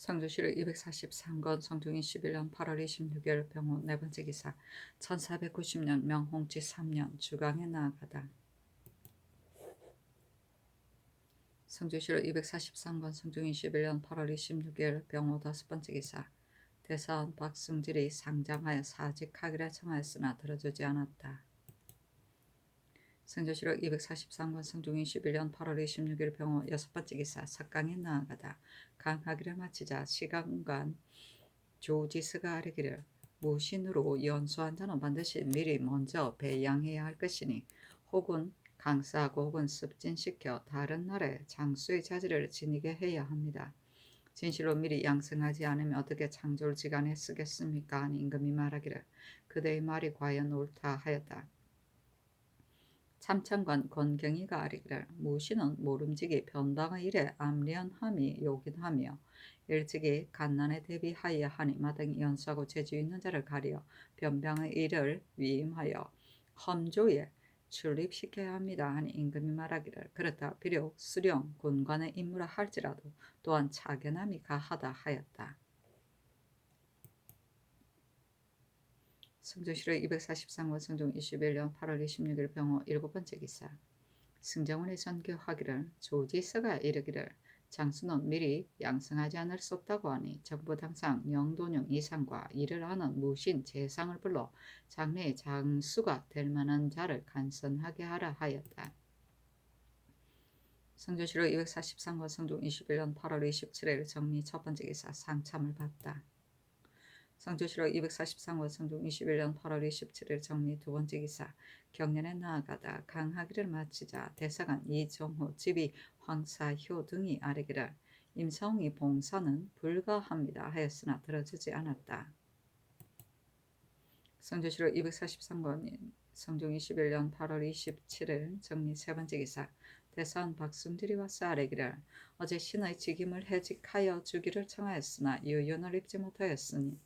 상주시를 243건 성종이 11년 8월 26일 병호 네 번째 기사 1490년 명홍치 3년 주강에 나아가다. 성주시를 243건 성종이 11년 8월 26일 병호 다섯 번째 기사 대사원 박승질이 상장하여 사직하기를 청하였으나 들어주지 않았다. 성주시를 243건 성종이 11년 8월 26일 병호 여섯 번째 기사 석강에 나아가다. 강하기를 마치자 시간간 조지스가 아뢰기를 무신으로 연수한 자는 반드시 미리 먼저 배양해야 할 것이니 혹은 강사하고 혹은 습진시켜 다른 날에 장수의 자질을 지니게 해야 합니다. 진실로 미리 양성하지 않으면 어떻게 창졸지간에 쓰겠습니까? 하니 임금이 말하기를 그대의 말이 과연 옳다 하였다. 참천관 권경이가 아뢰기를 무신은 모름지기 변방의 일에 암리언함이 요긴하며 일찍이 갓난에 대비하여야 하니 마땅히 연수하고 재주 있는 자를 가려 변방의 일을 위임하여 험조에 출입시켜야 합니다. 하니 임금이 말하기를 그렇다 비록 수령 군관의 임무라 할지라도 또한 차견함이 가하다 하였다. 승조실의 243권 성종 21년 8월 26일 병호 일곱 번째 기사 승정원의 선교하기를 조지서가 이르기를 장수는 미리 양성하지 않을 수 없다고 하니 정부 당상 영도령 이상과 이를 아는 무신 재상을 불러 장래의 장수가 될 만한 자를 간선하게 하라 하였다. 성조실의 243권 성종 21년 8월 27일 정리 첫 번째 기사 상참을 받다. 성조실록 243권 성종 21년 8월 27일 정리 두 번째 기사 경년에 나아가다 강하기를 마치자 대사관 이종호 지비 황사효 등이 아뢰기를 임성이 봉사는 불가합니다 하였으나 들어주지 않았다. 성조실록 243권 성종 21년 8월 27일 정리 세 번째 기사 대사원 박승질이 와서 아뢰기를 어제 신의 직임을 해직하여 주기를 청하였으나 유연을 입지 못하였으니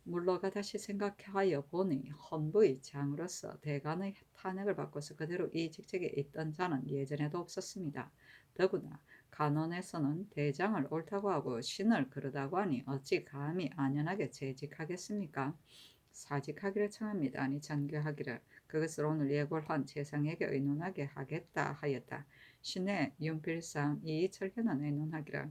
물러가 다시 생각하여 보니 헌부의 장으로서 대간의 탄핵을 받고서 그대로 이 직책에 있던 자는 예전에도 없었습니다. 더구나 간원에서는 대장을 옳다고 하고 신을 그르다고 하니 어찌 감히 안연하게 재직하겠습니까? 사직하기를 청합니다. 아니 전교하기를 그것을 오늘 예골한 재상에게 의논하게 하겠다 하였다. 신의 윤필상 이철견은 의논하기를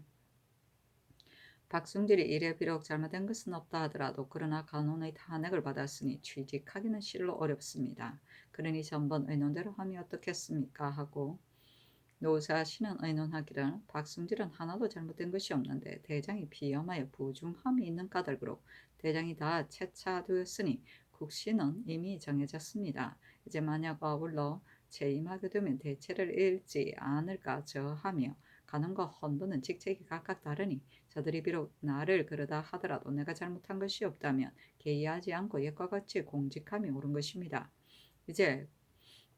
박승질이 이래 비록 잘못된 것은 없다 하더라도 그러나 간원의 탄핵을 받았으니 취직하기는 실로 어렵습니다. 그러니 전번 의논대로 하면 어떻겠습니까? 하고 노사신은 의논하기를 박승질은 하나도 잘못된 것이 없는데 대장이 비엄하여 부중함이 있는 까닭으로 대장이 다 채차되었으니 국신은 이미 정해졌습니다. 이제 만약 어불러 재임하게 되면 대체를 잃지 않을까 저하며 간원과 헌부는 직책이 각각 다르니 저들이 비록 나를 그러다 하더라도 내가 잘못한 것이 없다면 개의하지 않고 옛과 같이 공직함이 옳은 것입니다. 이제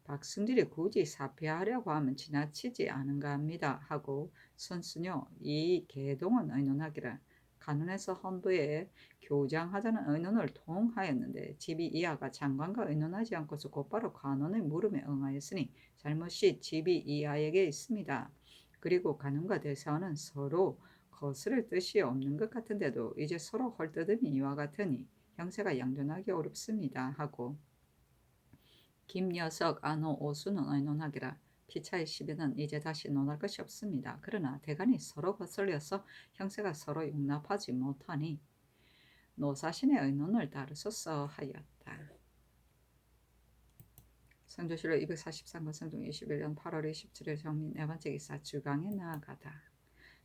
박승질이 굳이 사퇴하려고 하면 지나치지 않은가 합니다. 하고 선수녀 이계동은 의논하기를 간원에서 헌부에 교장하자는 의논을 통하였는데 집이 이하가 장관과 의논하지 않고서 곧바로 간원의 물음에 응하였으니 잘못이 집이 이하에게 있습니다. 그리고 간원과 대사원은 서로 거스를 뜻이 없는 것 같은데도 이제 서로 헐뜯음이 이와 같으니 형세가 양존하기 어렵습니다. 하고 김여석, 안호, 오수는 의논하기라 피차의 시비는 이제 다시 논할 것이 없습니다. 그러나 대간이 서로 거슬려서 형세가 서로 용납하지 못하니 노사신의 의논을 따르소서 하였다. 성조실로 243권 성종 21년 8월 27일 정리 네 번째 기사 주강에 나아가다.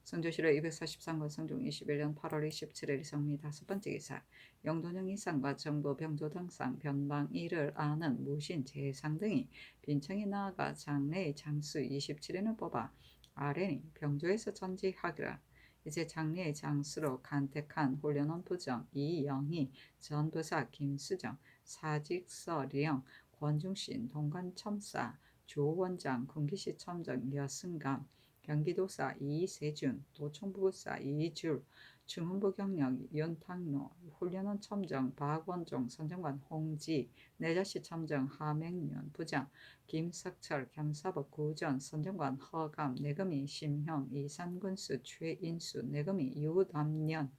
성조실로 243권 성종 21년 8월 27일 정리 다섯 번째 기사 영도령 이상과 정부 병조 등상 변방 일을 아는 무신 재상 등이 빈청에 나아가 장래의 장수 27인을 뽑아 아뢰니 병조에서 전직하기라. 이제 장래의 장수로 간택한 홀려놓은 부정 이영희 전부사 김수정 사직서령 권중신 동관첨사 조원장 군기시 첨정 여승감 경기도사 이세준, 도청부사 이줄, 중흥부 경력 윤탁로, 훈련원 첨정 박원종, 선정관 홍지, 내자시 첨정 하맹윤, 부장 김석철, 경사법 구전, 선정관 허감, 내금이 심형, 이산군수 최인수, 내금이 유담년,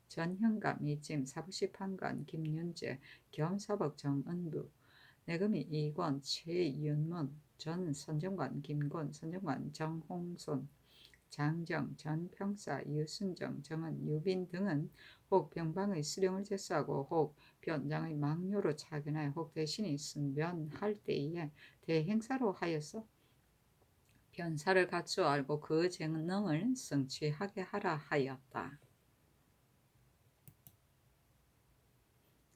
전현감, 이찜, 사부시 판관 김윤재, 겸사법 정은부, 내금이 이권, 최윤문, 전 선정관 김곤, 선정관 정홍손, 장정, 전평사, 유순정, 정은, 유빈 등은 혹 병방의 수령을 제수하고 혹 변장의 망료로 차견하여 혹 대신이 승변할 때에 대행사로 하여서 변사를 갖추어 알고 그 재능을 성취하게 하라 하였다.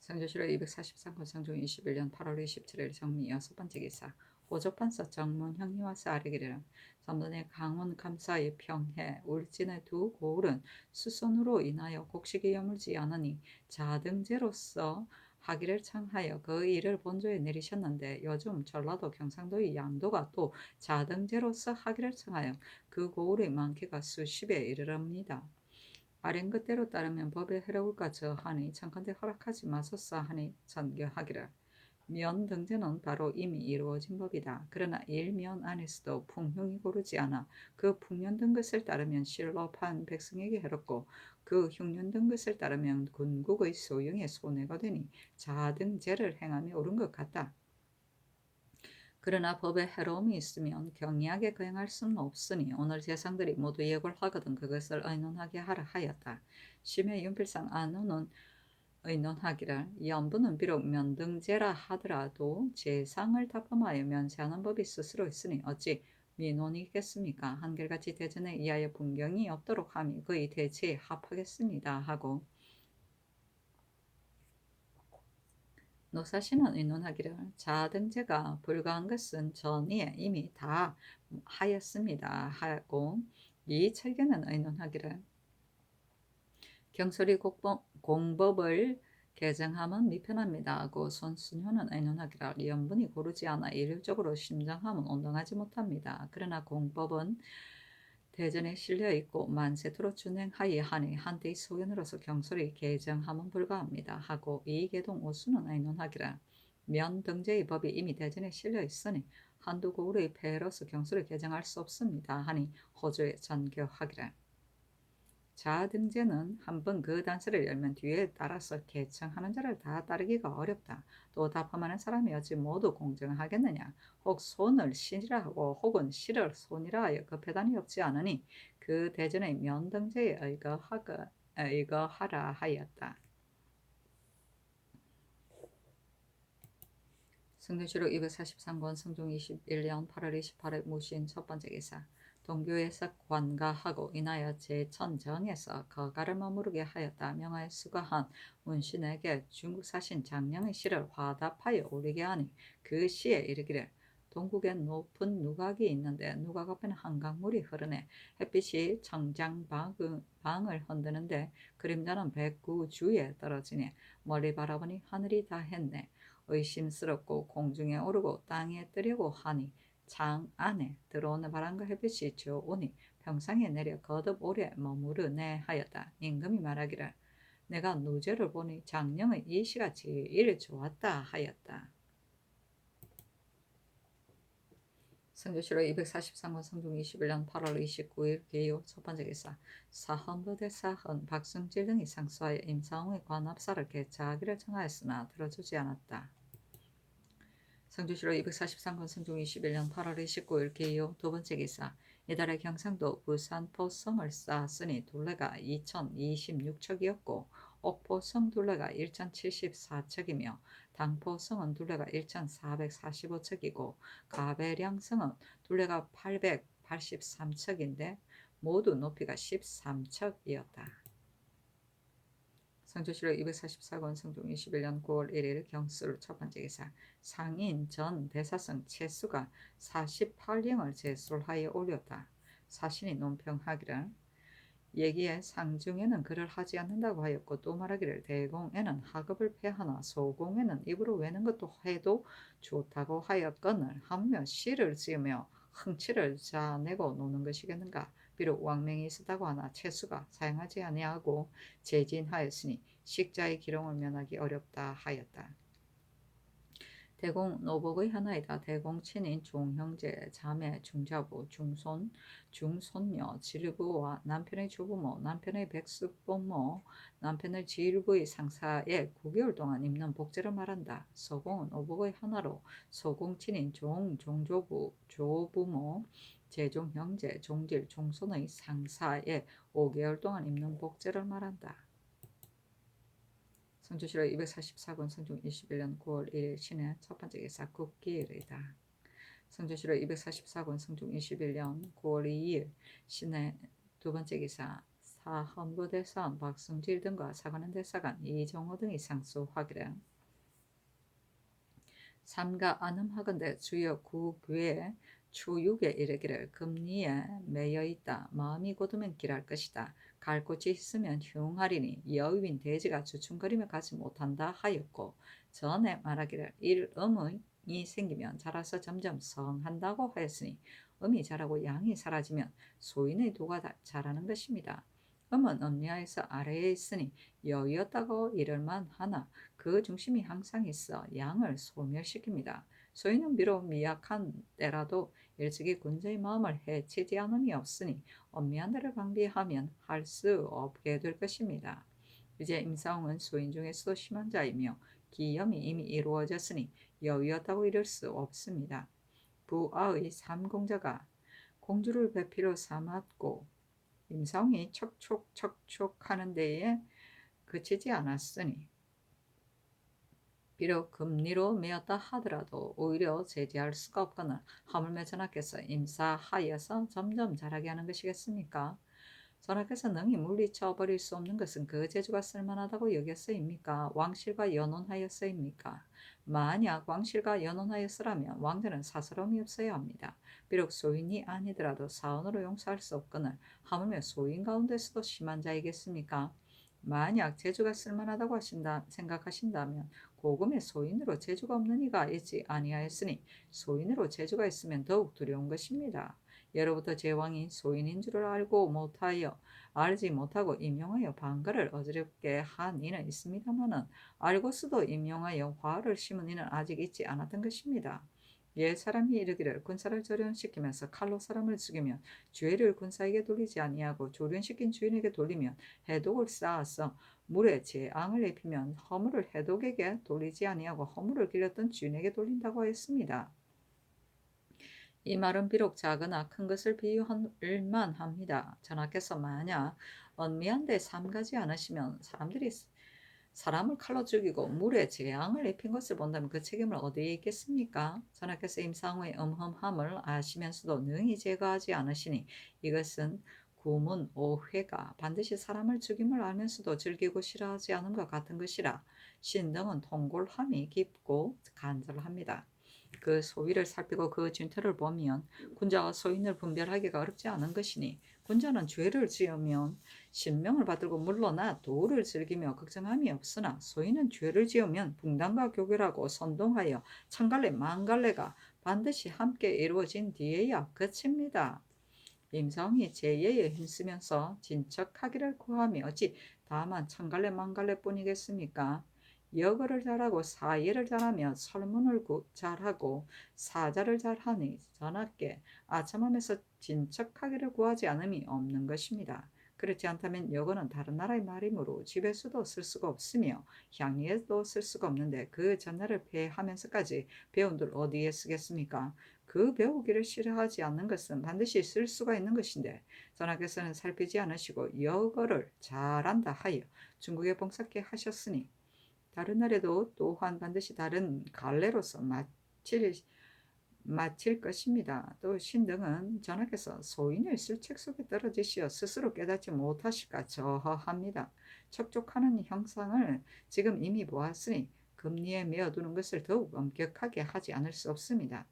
성조실록 243건 성종 21년 8월 27일 정미 6번째 기사 호조판사 정문형리와서 아뢰기를 전번에 강원 감사의 평해 울진의 두 고을은 수손으로 인하여 곡식이 여물지 않으니 자등제로서 하기를 청하여 그 일을 본조에 내리셨는데 요즘 전라도 경상도의 양도가 또 자등제로서 하기를 청하여 그 고을의 많기가 수십에 이르릅니다. 아랫 것대로 따르면 법에 해로울까 저하니 청컨대 허락하지 마소서 하니 전교하기를 면등재는 바로 이미 이루어진 법이다. 그러나 일면 안에서도 풍흉이 고르지 않아 그 풍년된 것을 따르면 실로 판 백성에게 해롭고 그 흉년된 것을 따르면 군국의 소용에 손해가 되니 자등재를 행함이 옳은 것 같다. 그러나 법에 해로움이 있으면 경이하게 거행할 수는 없으니 오늘 재상들이 모두 예고를 하거든 그것을 의논하게 하라 하였다. 심해 윤필상 안우는 의논하기를 연부는 비록 면등제라 하더라도 재상을 답험하여 면세하는 법이 스스로 있으니 어찌 민원이 있겠습니까? 한결같이 대전에 의하여 분경이 없도록 함이 그의 대체에 합하겠습니다 하고 노사신은 의논하기를 자등제가 불가한 것은 전에 이미 다 하였습니다 하고 이 철견은 의논하기를 경솔이 공법을 개정하면 미편합니다 하고 손순효는 의논하기를 연분이 고르지 않아 일률적으로 심정하면 온당하지 못합니다. 그러나 공법은 대전에 실려 있고 만세토로 준행하여 하니 한때의 소견으로서 경솔이 개정하면 불가합니다 하고 이계동 오수는 의논하기를 면등제의 법이 이미 대전에 실려 있으니 한두 고을의 폐해로서 경솔을 개정할 수 없습니다 하니 호조에 전교하기를 자등제는 한번 그 단서를 열면 뒤에 따라서 개청하는 자를 다 따르기가 어렵다. 또 답함하는 사람이 어찌 모두 공정하겠느냐. 혹 손을 신이라 하고 혹은 실을 손이라 하여 그 배단이 없지 않으니 그 대전의 면등제에 의거하라 하였다. 성균실록 243권 성종 21년 8월 28일 무신 첫 번째 기사 동교에서 관가하고 인하여 제천정에서 거가를 머무르게 하였다. 명하여 수가한 문신에게 중국 사신 장령의 시를 화답하여 올리게 하니 그 시에 이르기를 동국에 높은 누각이 있는데 누각 앞에는 한강물이 흐르네. 햇빛이 청장방을 흔드는데 그림자는 백구주에 떨어지네. 멀리 바라보니 하늘이 다했네. 의심스럽고 공중에 오르고 땅에 뜨려고 하니 장 안에 들어오는 바람과 햇빛이 좋으니 평상에 내려 거듭 오래 머무르네 하였다. 임금이 말하기를 내가 누제를 보니 장령의 이 시가 제일 좋았다 하였다. 성조실록 243권 성종 21년 8월 29일 개요 첫 번째 기사 사헌부대 사헌 박승질 등이 상소하여 임사홍의 관합사를 개차하기를 청하였으나 들어주지 않았다. 성주시로 243권 성종 21년 8월 29일 개요 두 번째 기사 이달에 경상도 부산포성을 쌓았으니 둘레가 2026척이었고 옥포성 둘레가 1074척이며 당포성은 둘레가 1445척이고 가배량성은 둘레가 883척인데 모두 높이가 13척이었다. 성조실록 244권 성종 21년 9월 1일 경술 첫 번째 기사 상인 전 대사성 채수가 48령을 제술하여 올렸다. 사신이 논평하기를 예기에 상중에는 그를 하지 않는다고 하였고 또 말하기를 대공에는 학업을 폐하나 소공에는 입으로 외는 것도 해도 좋다고 하였거늘 하며 시를 지으며 흥치를 자내고 노는 것이겠는가. 비록 왕명이 있었다고 하나 채수가 사용하지 아니하고 제진하였으니 식자의 기롱을 면하기 어렵다 하였다. 대공 노복의 하나이다. 대공 친인 종형제, 자매, 중자부, 중손, 중손녀, 질부와 남편의 조부모, 남편의 백숙부모, 남편의 질부의 상사에 9개월 동안 입는 복제를 말한다. 서공은 오복의 하나로 서공 친인 종, 종조부, 조부모, 제종 형제, 종질, 종손의 상사에 5개월 동안 입는 복제를 말한다. 성주시로 244권 성중 21년 9월 1일 신의 첫 번째 기사 국기일이다. 성주시로 244권 성중 21년 9월 2일 신의 두 번째 기사 사헌부대사원 박승질 등과 사관원 대사관 이정호 등이 상수 확인해 삼가 안음하건대 주여 구괴 추육에 이르기를 금리에 매여있다. 마음이 곧으면 길할 것이다. 갈 곳이 있으면 흉하리니 여위인 돼지가 주춤거리며 가지 못한다 하였고 전에 말하기를 일음이 생기면 자라서 점점 성한다고 하였으니 음이 자라고 양이 사라지면 소인의 도가 자라는 것입니다. 음은 음리하에서 아래에 있으니 여위였다고 이를만 하나 그 중심이 항상 있어 양을 소멸시킵니다. 소인은 비록 미약한 때라도 일찍이 군자의 마음을 해치지 않음이 없으니 엄미한 데를 방비하면 할 수 없게 될 것입니다. 이제 임사홍은 소인 중에서도 심한 자이며 기염이 이미 이루어졌으니 여위였다고 이를 수 없습니다. 부하의 삼공자가 공주를 배필로 삼았고 임사홍이 척촉척촉하는 데에 그치지 않았으니 비록 금리로 매었다 하더라도 오히려 제지할 수가 없거늘 하물며 전하께서 임사하여서 점점 자라게 하는 것이겠습니까? 전하께서 능히 물리쳐 버릴 수 없는 것은 그 재주가 쓸만하다고 여겼어입니까? 왕실과 연혼하였어입니까? 만약 왕실과 연혼하였으라면 왕자는 사사로움이 없어야 합니다. 비록 소인이 아니더라도 사원으로 용서할 수 없거늘 하물며 소인 가운데서도 심한 자이겠습니까? 만약 재주가 쓸만하다고 생각하신다면 고금의 소인으로 재주가 없는 이가 있지 아니하였으니 소인으로 재주가 있으면 더욱 두려운 것입니다. 예로부터 제왕이 소인인 줄을 알지 못하고 임용하여 반가를 어지럽게 한 이는 있습니다마는 알고서도 임용하여 화를 심은 이는 아직 있지 않았던 것입니다. 옛 사람이 이르기를 군사를 조련시키면서 칼로 사람을 죽이면 죄를 군사에게 돌리지 아니하고 조련시킨 주인에게 돌리면 해독을 쌓아서 물에 재앙을 입히면 허물을 해독에게 돌리지 아니하고 허물을 길렀던 주인에게 돌린다고 했습니다. 이 말은 비록 작으나 큰 것을 비유할 만합니다. 전하께서 만약 언미한 데 삼가지 않으시면 사람들이 사람을 칼로 죽이고 물에 재앙을 입힌 것을 본다면 그 책임을 어디에 있겠습니까? 전하께서 임상호의 음험함을 아시면서도 능히 제거하지 않으시니 이것은 구문 오회가 반드시 사람을 죽임을 알면서도 즐기고 싫어하지 않음과 같은 것이라 신등은 통골함이 깊고 간절합니다. 그 소위를 살피고 그 쥔터를 보면 군자와 소인을 분별하기가 어렵지 않은 것이니 군자는 죄를 지으면 신명을 받들고 물러나 도를 즐기며 걱정함이 없으나 소인은 죄를 지으면 붕당과 교결하고 선동하여 천갈래 만갈래가 반드시 함께 이루어진 뒤에야 끝입니다. 임성이 제예에 힘쓰면서 진척하기를 구하며 어찌 다만 천갈래 만갈래뿐이겠습니까? 여거를 잘하고 사예를 잘하며 설문을 잘하고 사자를 잘하니 전하께 아첨하면서 진척하기를 구하지 않음이 없는 것입니다. 그렇지 않다면 여거는 다른 나라의 말이므로 집에서도 쓸 수가 없으며 향리에도 쓸 수가 없는데 그 전날을 폐하면서까지 배운들 어디에 쓰겠습니까? 그 배우기를 싫어하지 않는 것은 반드시 쓸 수가 있는 것인데 전하께서는 살피지 않으시고 여거를 잘한다 하여 중국에 봉사케 하셨으니 다른 날에도 또한 반드시 다른 갈래로서 마칠 것입니다. 또 신등은 전하께서 소인을 술책 속에 떨어지시어 스스로 깨닫지 못하실까 저하합니다. 척족하는 형상을 지금 이미 보았으니 금리에 메어두는 것을 더욱 엄격하게 하지 않을 수 없습니다.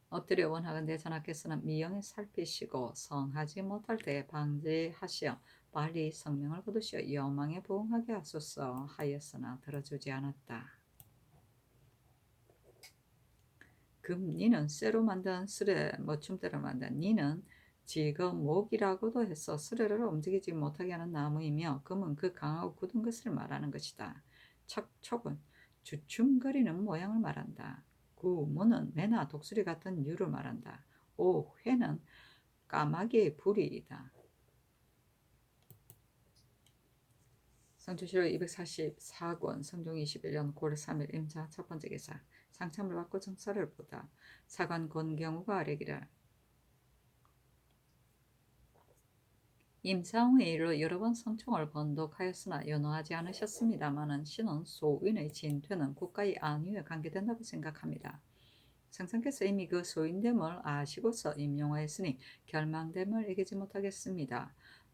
엎드려 원하건대 전하께서는 미영에 살피시고 성하지 못할 때에 방지하시어 빨리 성명을 거두시어 여망에 부응하게 하소서 하였으나 들어주지 않았다. 금 니는 쇠로 만든 술에 머춤대로 만든 니는 지금 목이라고도 해서 스르르 움직이지 못하게 하는 나무이며 금은 그 강하고 굳은 것을 말하는 것이다. 척촉은 주춤거리는 모양을 말한다. 구무는 매나 독수리 같은 유를 말한다. 오회는 까마귀의 부리이다. 성주시로 244권 성종 21년 9월 3일 임자 첫 번째 기사. 상참을 받고 정사를 보다. 사관 권경우가 아뢰기를 임사홍의 일로 여러 번 성총을 번독하였으나 연호하지 않으셨습니다마는 신은 소인의 진퇴는 국가의 안위에 관계된다고 생각합니다. 성상께서 이미 그 소인됨을 아시고서 임용하였으니 결망됨을 이기지 못하겠습니다.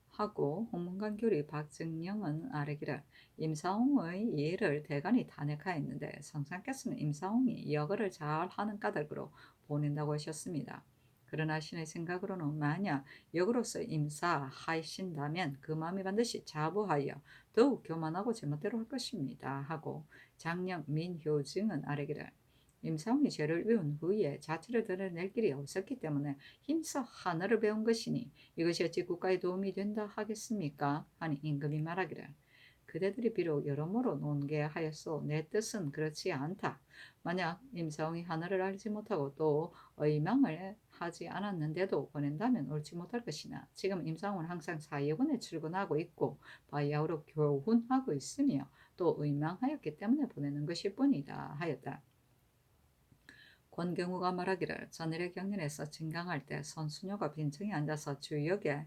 하고 홍문관교리 박증령은 아뢰기를 임사홍의 일을 대간히 탄핵하였는데 성상께서는 임사홍이 여거를 잘 하는 까닭으로 보낸다고 하셨습니다. 그러나 신의 생각으로는 만약 역으로서 임사하신다면 그 마음이 반드시 자부하여 더욱 교만하고 제멋대로 할 것입니다. 하고 장령 민효증은 아뢰기를 임사홍이 죄를 위운 후에 자체를 드러낼 길이 없었기 때문에 힘써 하늘을 배운 것이니 이것이 어찌 국가에 도움이 된다 하겠습니까? 하니 임금이 말하기를 그대들이 비록 여러모로 논계하였소 내 뜻은 그렇지 않다. 만약 임사홍이 하늘을 알지 못하고 또 의망을 하지 않았는데도 보낸다면 옳지 못할 것이나 지금 임사홍은 항상 사예군에 출근하고 있고 바야흐로 교훈하고 있으며 또 의망하였기 때문에 보내는 것일 뿐이다 하였다. 권경우가 말하기를 전일의 경연에서 진강할 때 선수녀가 빈층에 앉아서 주역에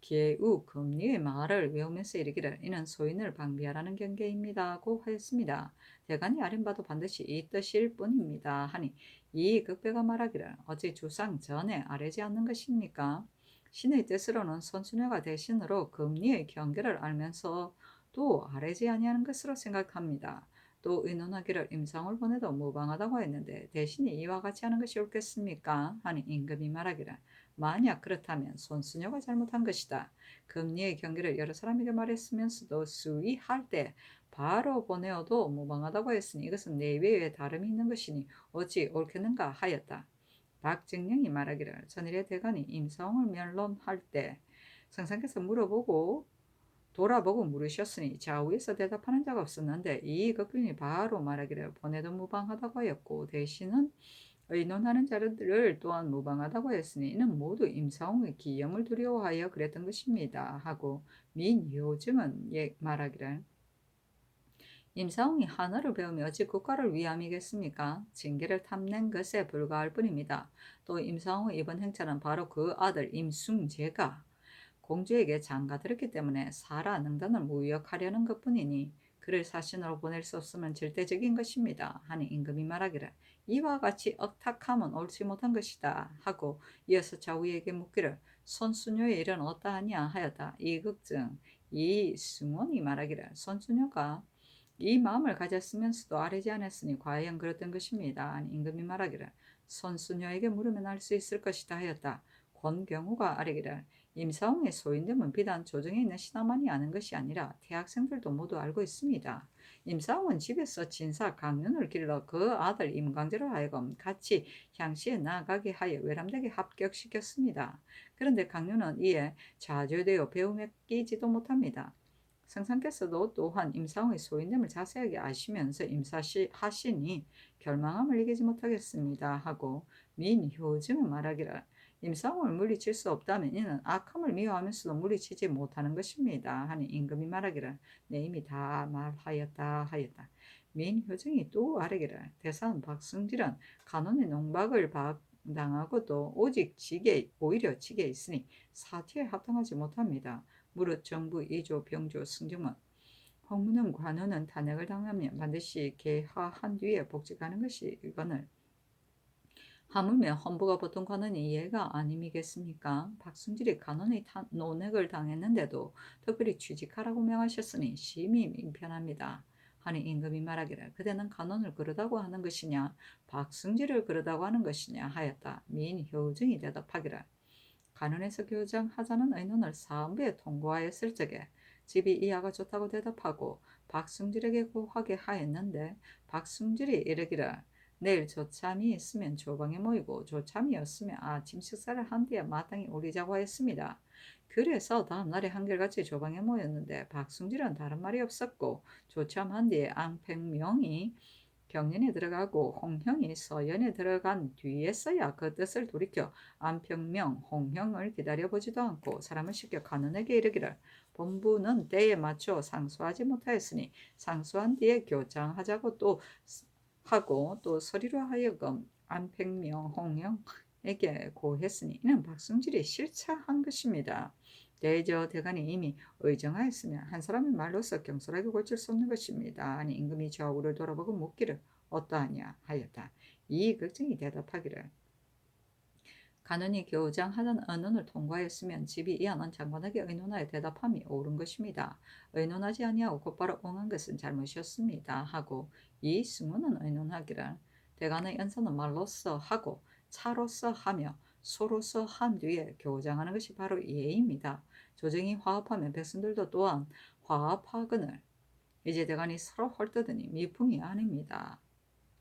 계우 금리의 말을 외우면서 이르기를 이는 소인을 방비하라는 경계입니다고 하였습니다. 대간이 아린바도 반드시 이 뜻일 뿐입니다. 하니 이 극배가 말하기를 어찌 주상 전에 아뢰지 않는 것입니까? 신의 뜻으로는 선수녀가 대신으로 금리의 경계를 알면서도 아뢰지 아니하는 것으로 생각합니다. 또 의논하기를 임상을 보내도 무방하다고 했는데 대신에 이와 같이 하는 것이 옳겠습니까? 하니 임금이 말하기를 만약 그렇다면 손수녀가 잘못한 것이다. 금리의 경계를 여러 사람에게 말했으면서도 수위할 때 바로 보내어도 무방하다고 했으니 이것은 내외에 다름이 있는 것이니 어찌 옳겠는가 하였다. 박증령이 말하기를 전일의 대간이 임사홍을 면론할 때 성상께서 돌아보고 물으셨으니 좌우에서 대답하는 자가 없었는데 이 극빈이 바로 말하기를 보내도 무방하다고 하였고 대신은 의논하는 자들을 또한 무방하다고 했으니 이는 모두 임사홍의 기염을 두려워하여 그랬던 것입니다. 하고 민효증은 말하기를 임사홍이 하늘을 배우며 어찌 국가를 위함이겠습니까? 징계를 탐낸 것에 불과할 뿐입니다. 또 임사홍의 이번 행차는 바로 그 아들 임숭재가 공주에게 장가들었기 때문에 사라 능단을 무역하려는 것뿐이니 그를 사신으로 보낼 수 없으면 절대적인 것입니다. 하니 임금이 말하기를 이와 같이 억탁함은 옳지 못한 것이다 하고 이어서 좌우에게 묻기를 손수녀의 일은 어떠하냐 하였다. 이극증 이승원이 말하기를 손수녀가 이 마음을 가졌으면서도 아뢰지 않았으니 과연 그랬던 것입니다. 하니 임금이 말하기를 손수녀에게 물으면 알 수 있을 것이다 하였다. 권경우가 아뢰기를 임사홍의 소인됨은 비단 조정에 있는 신하만이 아는 것이 아니라 대학생들도 모두 알고 있습니다. 임사홍은 집에서 진사 강윤을 길러 그 아들 임광재로 하여금 같이 향시에 나아가게 하여 외람되게 합격시켰습니다. 그런데 강윤은 이에 좌절되어 배움에 끼지도 못합니다. 성상께서도 또한 임사홍의 소인됨을 자세하게 아시면서 임사하시니 결망함을 이기지 못하겠습니다 하고 민효증은 말하기를 임사홍을 물리칠 수 없다면 이는 악함을 미워하면서도 물리치지 못하는 것입니다. 하니 임금이 말하기를 내 이미 다 말하였다 하였다. 민효정이 또 아뢰기를 대사는 박승질은 간원의 농박을 당하고도 오히려 지게 있으니 사티에 합당하지 못합니다. 무릇 정부 2조 병조 승정은 홍문은 관원은 탄핵을 당하면 반드시 개하한 뒤에 복직하는 것이 이거늘 하물며 헌부가 보통 관원이 얘가 아님이겠습니까? 박순질이 간원의 논핵을 당했는데도 특별히 취직하라고 명하셨으니 심히 민편합니다. 하니 임금이 말하기를 그대는 간원을 그러다고 하는 것이냐 박승질을 그러다고 하는 것이냐 하였다. 민효증이 대답하기를 간원에서 교장하자는 의논을 사헌부에 통고하였을 적에 집이 이하가 좋다고 대답하고 박승질에게 고하게 하였는데 박승질이 이르기를 내일 조참이 있으면 조방에 모이고 조참이 없으면 아침 식사를 한 뒤에 마땅히 오리자고 했습니다. 그래서 다음날에 한결같이 조방에 모였는데 박승질은 다른 말이 없었고 조참한 뒤에 앙팽명이 경연에 들어가고 홍형이 서연에 들어간 뒤에서야 그 뜻을 돌이켜 안평명, 홍형을 기다려보지도 않고 사람을 시켜 간언에게 이르기를 본부는 때에 맞춰 상수하지 못하였으니 상수한 뒤에 교장하자고 또 하고 또 서리로 하여금 안평명, 홍형에게 고했으니 이는 박승질이 실차한 것입니다. 대저 대간이 이미 의정하였으면 한 사람의 말로서 경솔하게 고칠 수 없는 것입니다. 아니 임금이 좌우를 돌아보고 묻기를 어떠하냐 하였다. 이 걱정이 대답하기를 간언이 교장하던 언론을 통과했으면 집이 이하는 장관에게 의논하여 대답함이 옳은 것입니다. 의논하지 아니하고 곧바로 응한 것은 잘못이었습니다. 하고 이 승우는 의논하기를 대간의 연사는 말로써 하고 차로써 하며 소로써 한 뒤에 교장하는 것이 바로 예입니다. 조정이 화합하면 백성들도 또한 화합하거늘 이제 대간이 서로 헐뜯으니 미풍이 아닙니다.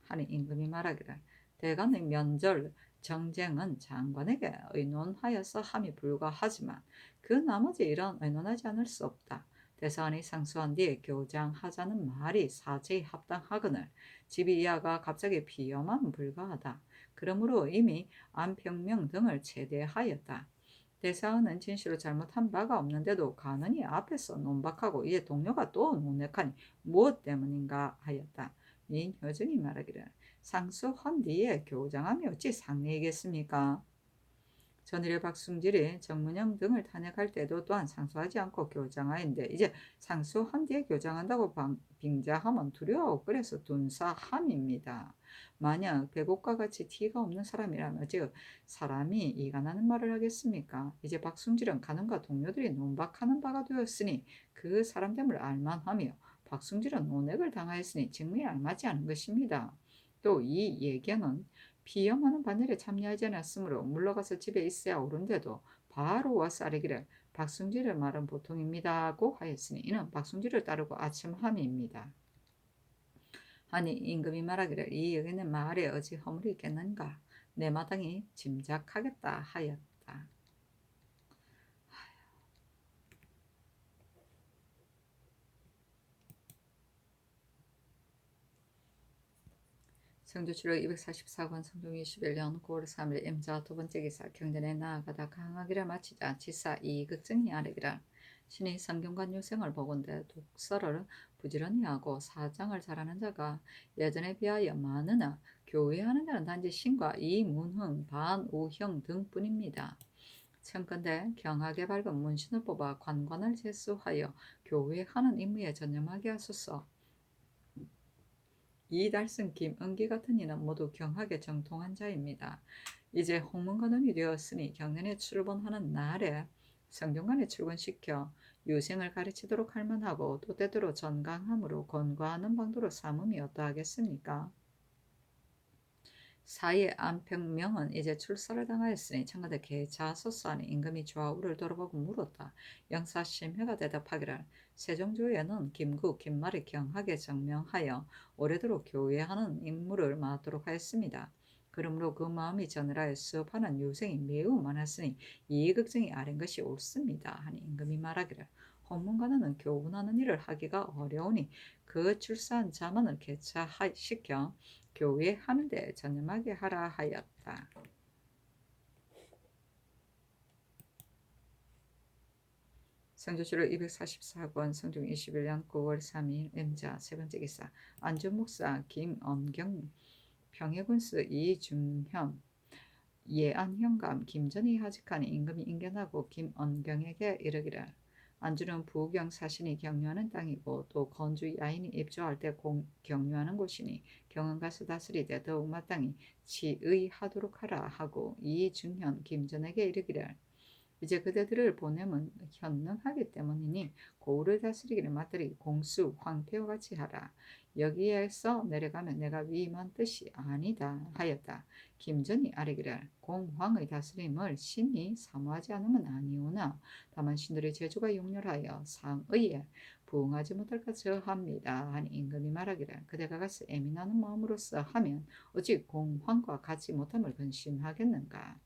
하니 임금이 말하기를 대간의 면절 정쟁은 장관에게 의논하여서 함이 불가하지만 그 나머지 일은 의논하지 않을 수 없다. 대사관이 상수한 뒤에 교장하자는 말이 사제에 합당하거늘 집이 이하가 갑자기 비염하면 불가하다. 그러므로 이미 안평명 등을 제대하였다. 대사관은 진실로 잘못한 바가 없는데도 간언이 앞에서 논박하고 이에 동료가 또 논핵하니 무엇 때문인가 하였다. 민효정이 말하기를 상수한 뒤에 교장함이 어찌 상례이겠습니까? 전일의 박승질이 정문영 등을 탄핵할 때도 또한 상수하지 않고 교장하인데 이제 상수한 뒤에 교장한다고 빙자하면 두려워하고 그래서 둔사함입니다. 만약 배곡과 같이 티가 없는 사람이라면 즉 사람이 이가 나는 말을 하겠습니까? 이제 박승질은 가는과 동료들이 논박하는 바가 되었으니 그 사람됨을 알만하며 박승질은 논핵을 당하였으니 증명이 알맞지 않은 것입니다. 또 이 예견은 비염하는 반열에 참여하지 않았으므로 물러가서 집에 있어야 옳은데도 바로 와서 아뢰기를 박승질의 말은 보통입니다고 하였으니 이는 박승질을 따르고 아첨함입니다. 하니 임금이 말하기를 이 여기는 말에 어찌 허물이 있겠는가 내 마땅히 짐작하겠다 하였다. 성조출력 244권 성종 21년 9월 3일 임자 두 번째 기사 경전에 나아가다 강하기를 마치자 지사 이극증이 아뢰기를 신이 성경관 유생을 보건대 독서를 부지런히 하고 사장을 잘하는 자가 예전에 비하여 많으나 교회하는 자는 단지 신과 이문흥, 반우형 등뿐입니다. 청컨대 경하게 밝은 문신을 뽑아 관관을 제수하여 교회하는 임무에 전념하게 하소서. 이달승, 김은기 같은 이는 모두 경학에 정통한 자입니다. 이제 홍문관원이 되었으니 경연에 출근하는 날에 성균관에 출근시켜 유생을 가르치도록 할 만하고 또 때때로 전강함으로 권고하는 방도로 삼음이 어떠하겠습니까? 사이에 안평명은 이제 출사를 당하였으니 청가대 개자소서 하니 임금이 좌우를 돌아보고 물었다. 영사심회가 대답하기를 세종조에는 김구, 김말이 경하게 정명하여 오래도록 교회하는 임무를 맡도록 하였습니다. 그러므로 그 마음이 전하여 수업하는 유생이 매우 많았으니 이 걱정이 아닌 것이 옳습니다. 하니 임금이 말하기를 홍문관은 교훈하는 일을 하기가 어려우니 그 출사한 자만을 개차시켜 교회 하는데 전념하게 하라 하였다. 성조실록 244권 성종 21년 9월 3일 임자 세 번째 기사 안중목사 김언경 평해군수 이중현 예안현감 김전이 하직하니 임금이 인견하고 김언경에게 이르기를 안주는 부경 사신이 경유하는 땅이고 또 건주 야인이 입주할 때 경유하는 곳이니 경은 가서 다스리되 더욱 마땅히 치의하도록 하라 하고 이중현 김전에게 이르기를 이제 그대들을 보내면 현능하기 때문이니 고을을 다스리기를 맞들이 공수 황폐와 같이 하라. 여기에서 내려가면 내가 위임한 뜻이 아니다 하였다. 김전이 아뢰기를 공황의 다스림을 신이 사모하지 않으면 아니오나 다만 신들의 재주가 용렬하여 상의에 부응하지 못할까 저합니다 하니 임금이 말하기를 그대가 가서 애민하는 마음으로써 하면 어찌 공황과 같이 못함을 근심하겠는가.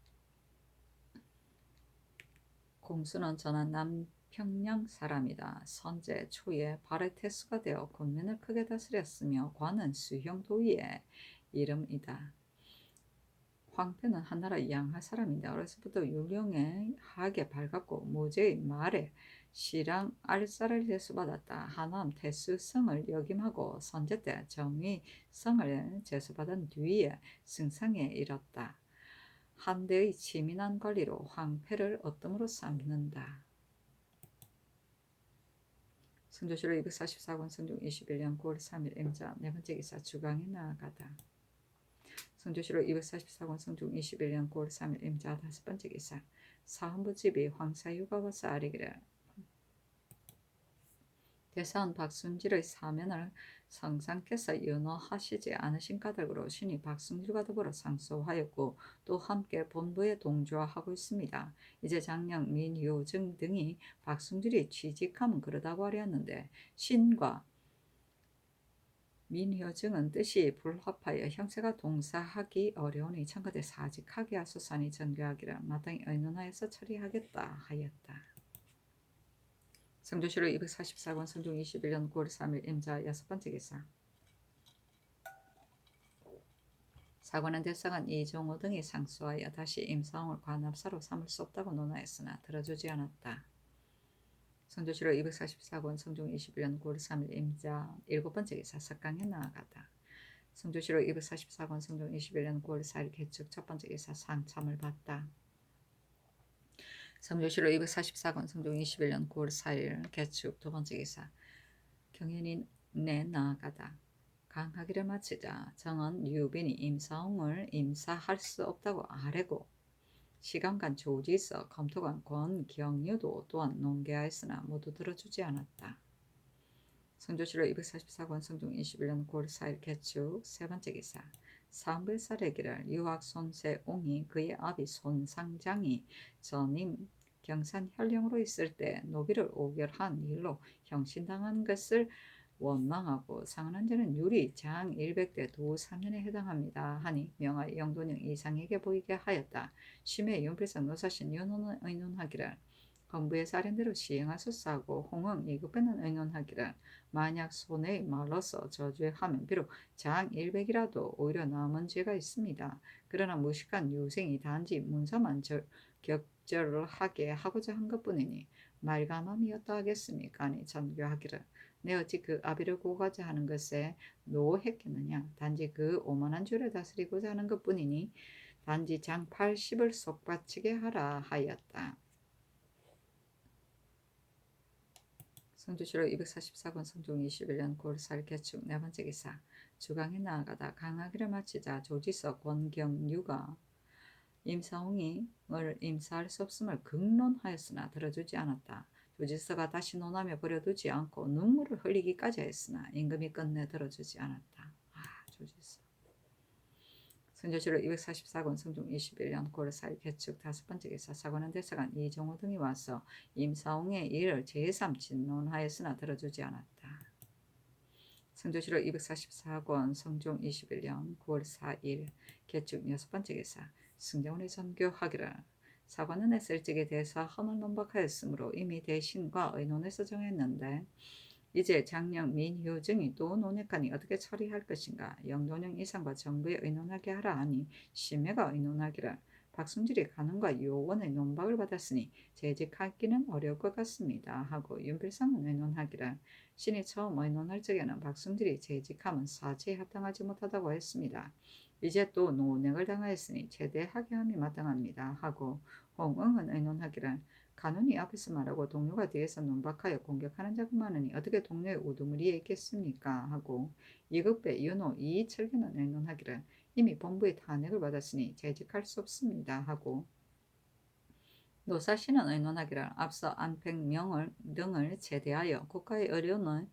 공수는 저는 남평양 사람이다. 선제 초에 바르테스가 되어 군민을 크게 다스렸으며 관은 수형 도의의 이름이다. 황폐는 한나라 양하 사람인데 어려서부터 유령하게 밝았고 모제의 말에 시랑 알사를 제수받았다. 하남 태수성을 역임하고 선제 때 정의성을 제수받은 뒤에 승상에 이뤘다. 한대의 치밀한 관리로 황폐를 어뜸으로 삼는다. 성조실록 244권 성종 21년 9월 3일 임자 네 번째 기사 주강에 나아가다. 성조실록 244권 성종 21년 9월 3일 임자 다섯 번째 기사 사헌부집이 황사유가 와서 아뢰기를 대사원 박순질의 사면을 성상께서 연호하시지 않으신 까닭으로 신이 박순질과 더불어 상소하였고 또 함께 본부에 동조하고 있습니다. 이제 장령 민효증 등이 박순질이 취직하면 그러다고 하였는데 신과 민효증은 뜻이 불합하여 형세가 동사하기 어려우니 청가대 사직하게 하소서니 전교하기를 마땅히 의논하여서 처리하겠다 하였다. 성조실록 244권 성종 21년 9월 3일 임자 여섯 번째 기사 사관은 대사관 이종호 등이 상소하여 다시 임사홍을 관합사로 삼을 수 없다고 논하였으나 들어주지 않았다. 성조실록 244권 성종 21년 9월 3일 임자 일곱 번째 기사 석강에 나아가다. 성조실록 244권 성종 21년 9월 4일 개축 첫 번째 기사 상참을 받다. 성조실록 244권 성종 21년 9월 4일 개축 두 번째 기사 경연이 내 나아가다. 강하기를 마치자 정은 유빈이 임사홍을 임사할 수 없다고 아뢰고 시간간 조지서 검토관 권경유도 또한 논계하였으나 모두 들어주지 않았다. 성조실록 244권 성종 21년 9월 4일 개축 세 번째 기사 사헌부의 사례기를 유학 손세옹이 그의 아비 손상장이 전임 경산 현령으로 있을 때 노비를 오결한 일로 형신당한 것을 원망하고 상한 자는 유리 장 100대 도 3년에 해당합니다 하니 명하 영돈영 이상에게 보이게 하였다. 심해 윤필성 노사신 윤호는 의논하기를 건부의 사련대로 시행하소서 하고 홍응 이급에는 의논하기를 만약 손의 말로서 저주하면 비록 장 100이라도 오히려 남은 죄가 있습니다. 그러나 무식한 유생이 단지 문서만 격절을 하게 하고자 한 것뿐이니 말가남이었다 하겠습니까? 아니 전교하기를 내 어찌 그 아비를 구하고자 하는 것에 노했겠느냐. 단지 그 오만한 죄를 다스리고자 하는 것뿐이니 단지 장 80을 속바치게 하라 하였다. 성조실록 244권 성종 21년 9월 4일 개축 네 번째 기사 주강에 나아가다 강하기를 마치자 조지서 권경유가 임사홍이 을 임사할 수 없음을 극론하였으나 들어주지 않았다. 조지서가 다시 논하며 버려두지 않고 눈물을 흘리기까지 했으나 임금이 끝내 들어주지 않았다. 조지서 성조실록 244권 성종 21년 9월 4일 개축 다섯 번째 기사 사관은 대사관 이종호 등이 와서 임사홍의 일을 제3 진논하였으나 들어주지 않았다. 성조실록 244권 성종 21년 9월 4일 개축 여섯 번째 기사 승정원의 전교하기를 사관은 했을직에 대해서 헌을 논박하였으므로 이미 대신과 의논해서 정했는데 이제 장령 민효증이 또 논했하니 어떻게 처리할 것인가. 영돈영 이상과 정부에 의논하게 하라 하니 심해가 의논하기를 박순질이 간원과 요원의 논박을 받았으니 재직하기는 어려울 것 같습니다 하고 윤필상은 의논하기를 신이 처음 의논할 적에는 박순질이 재직하면 사지에 합당하지 못하다고 했습니다. 이제 또 논행을 당하였으니 제대하게 함이 마땅합니다 하고 홍응은 의논하기를 간원이 앞에서 말하고 동료가 뒤에서 논박하여 공격하는 자가 많으니 어떻게 동료의 우두머리에 있겠습니까 하고 이급배 윤호 이철견은 의논하기를 이미 본부의 탄핵을 받았으니 재직할 수 없습니다 하고 노사시는 의논하기를 앞서 안평명을 등을 제대하여 국가의 의료는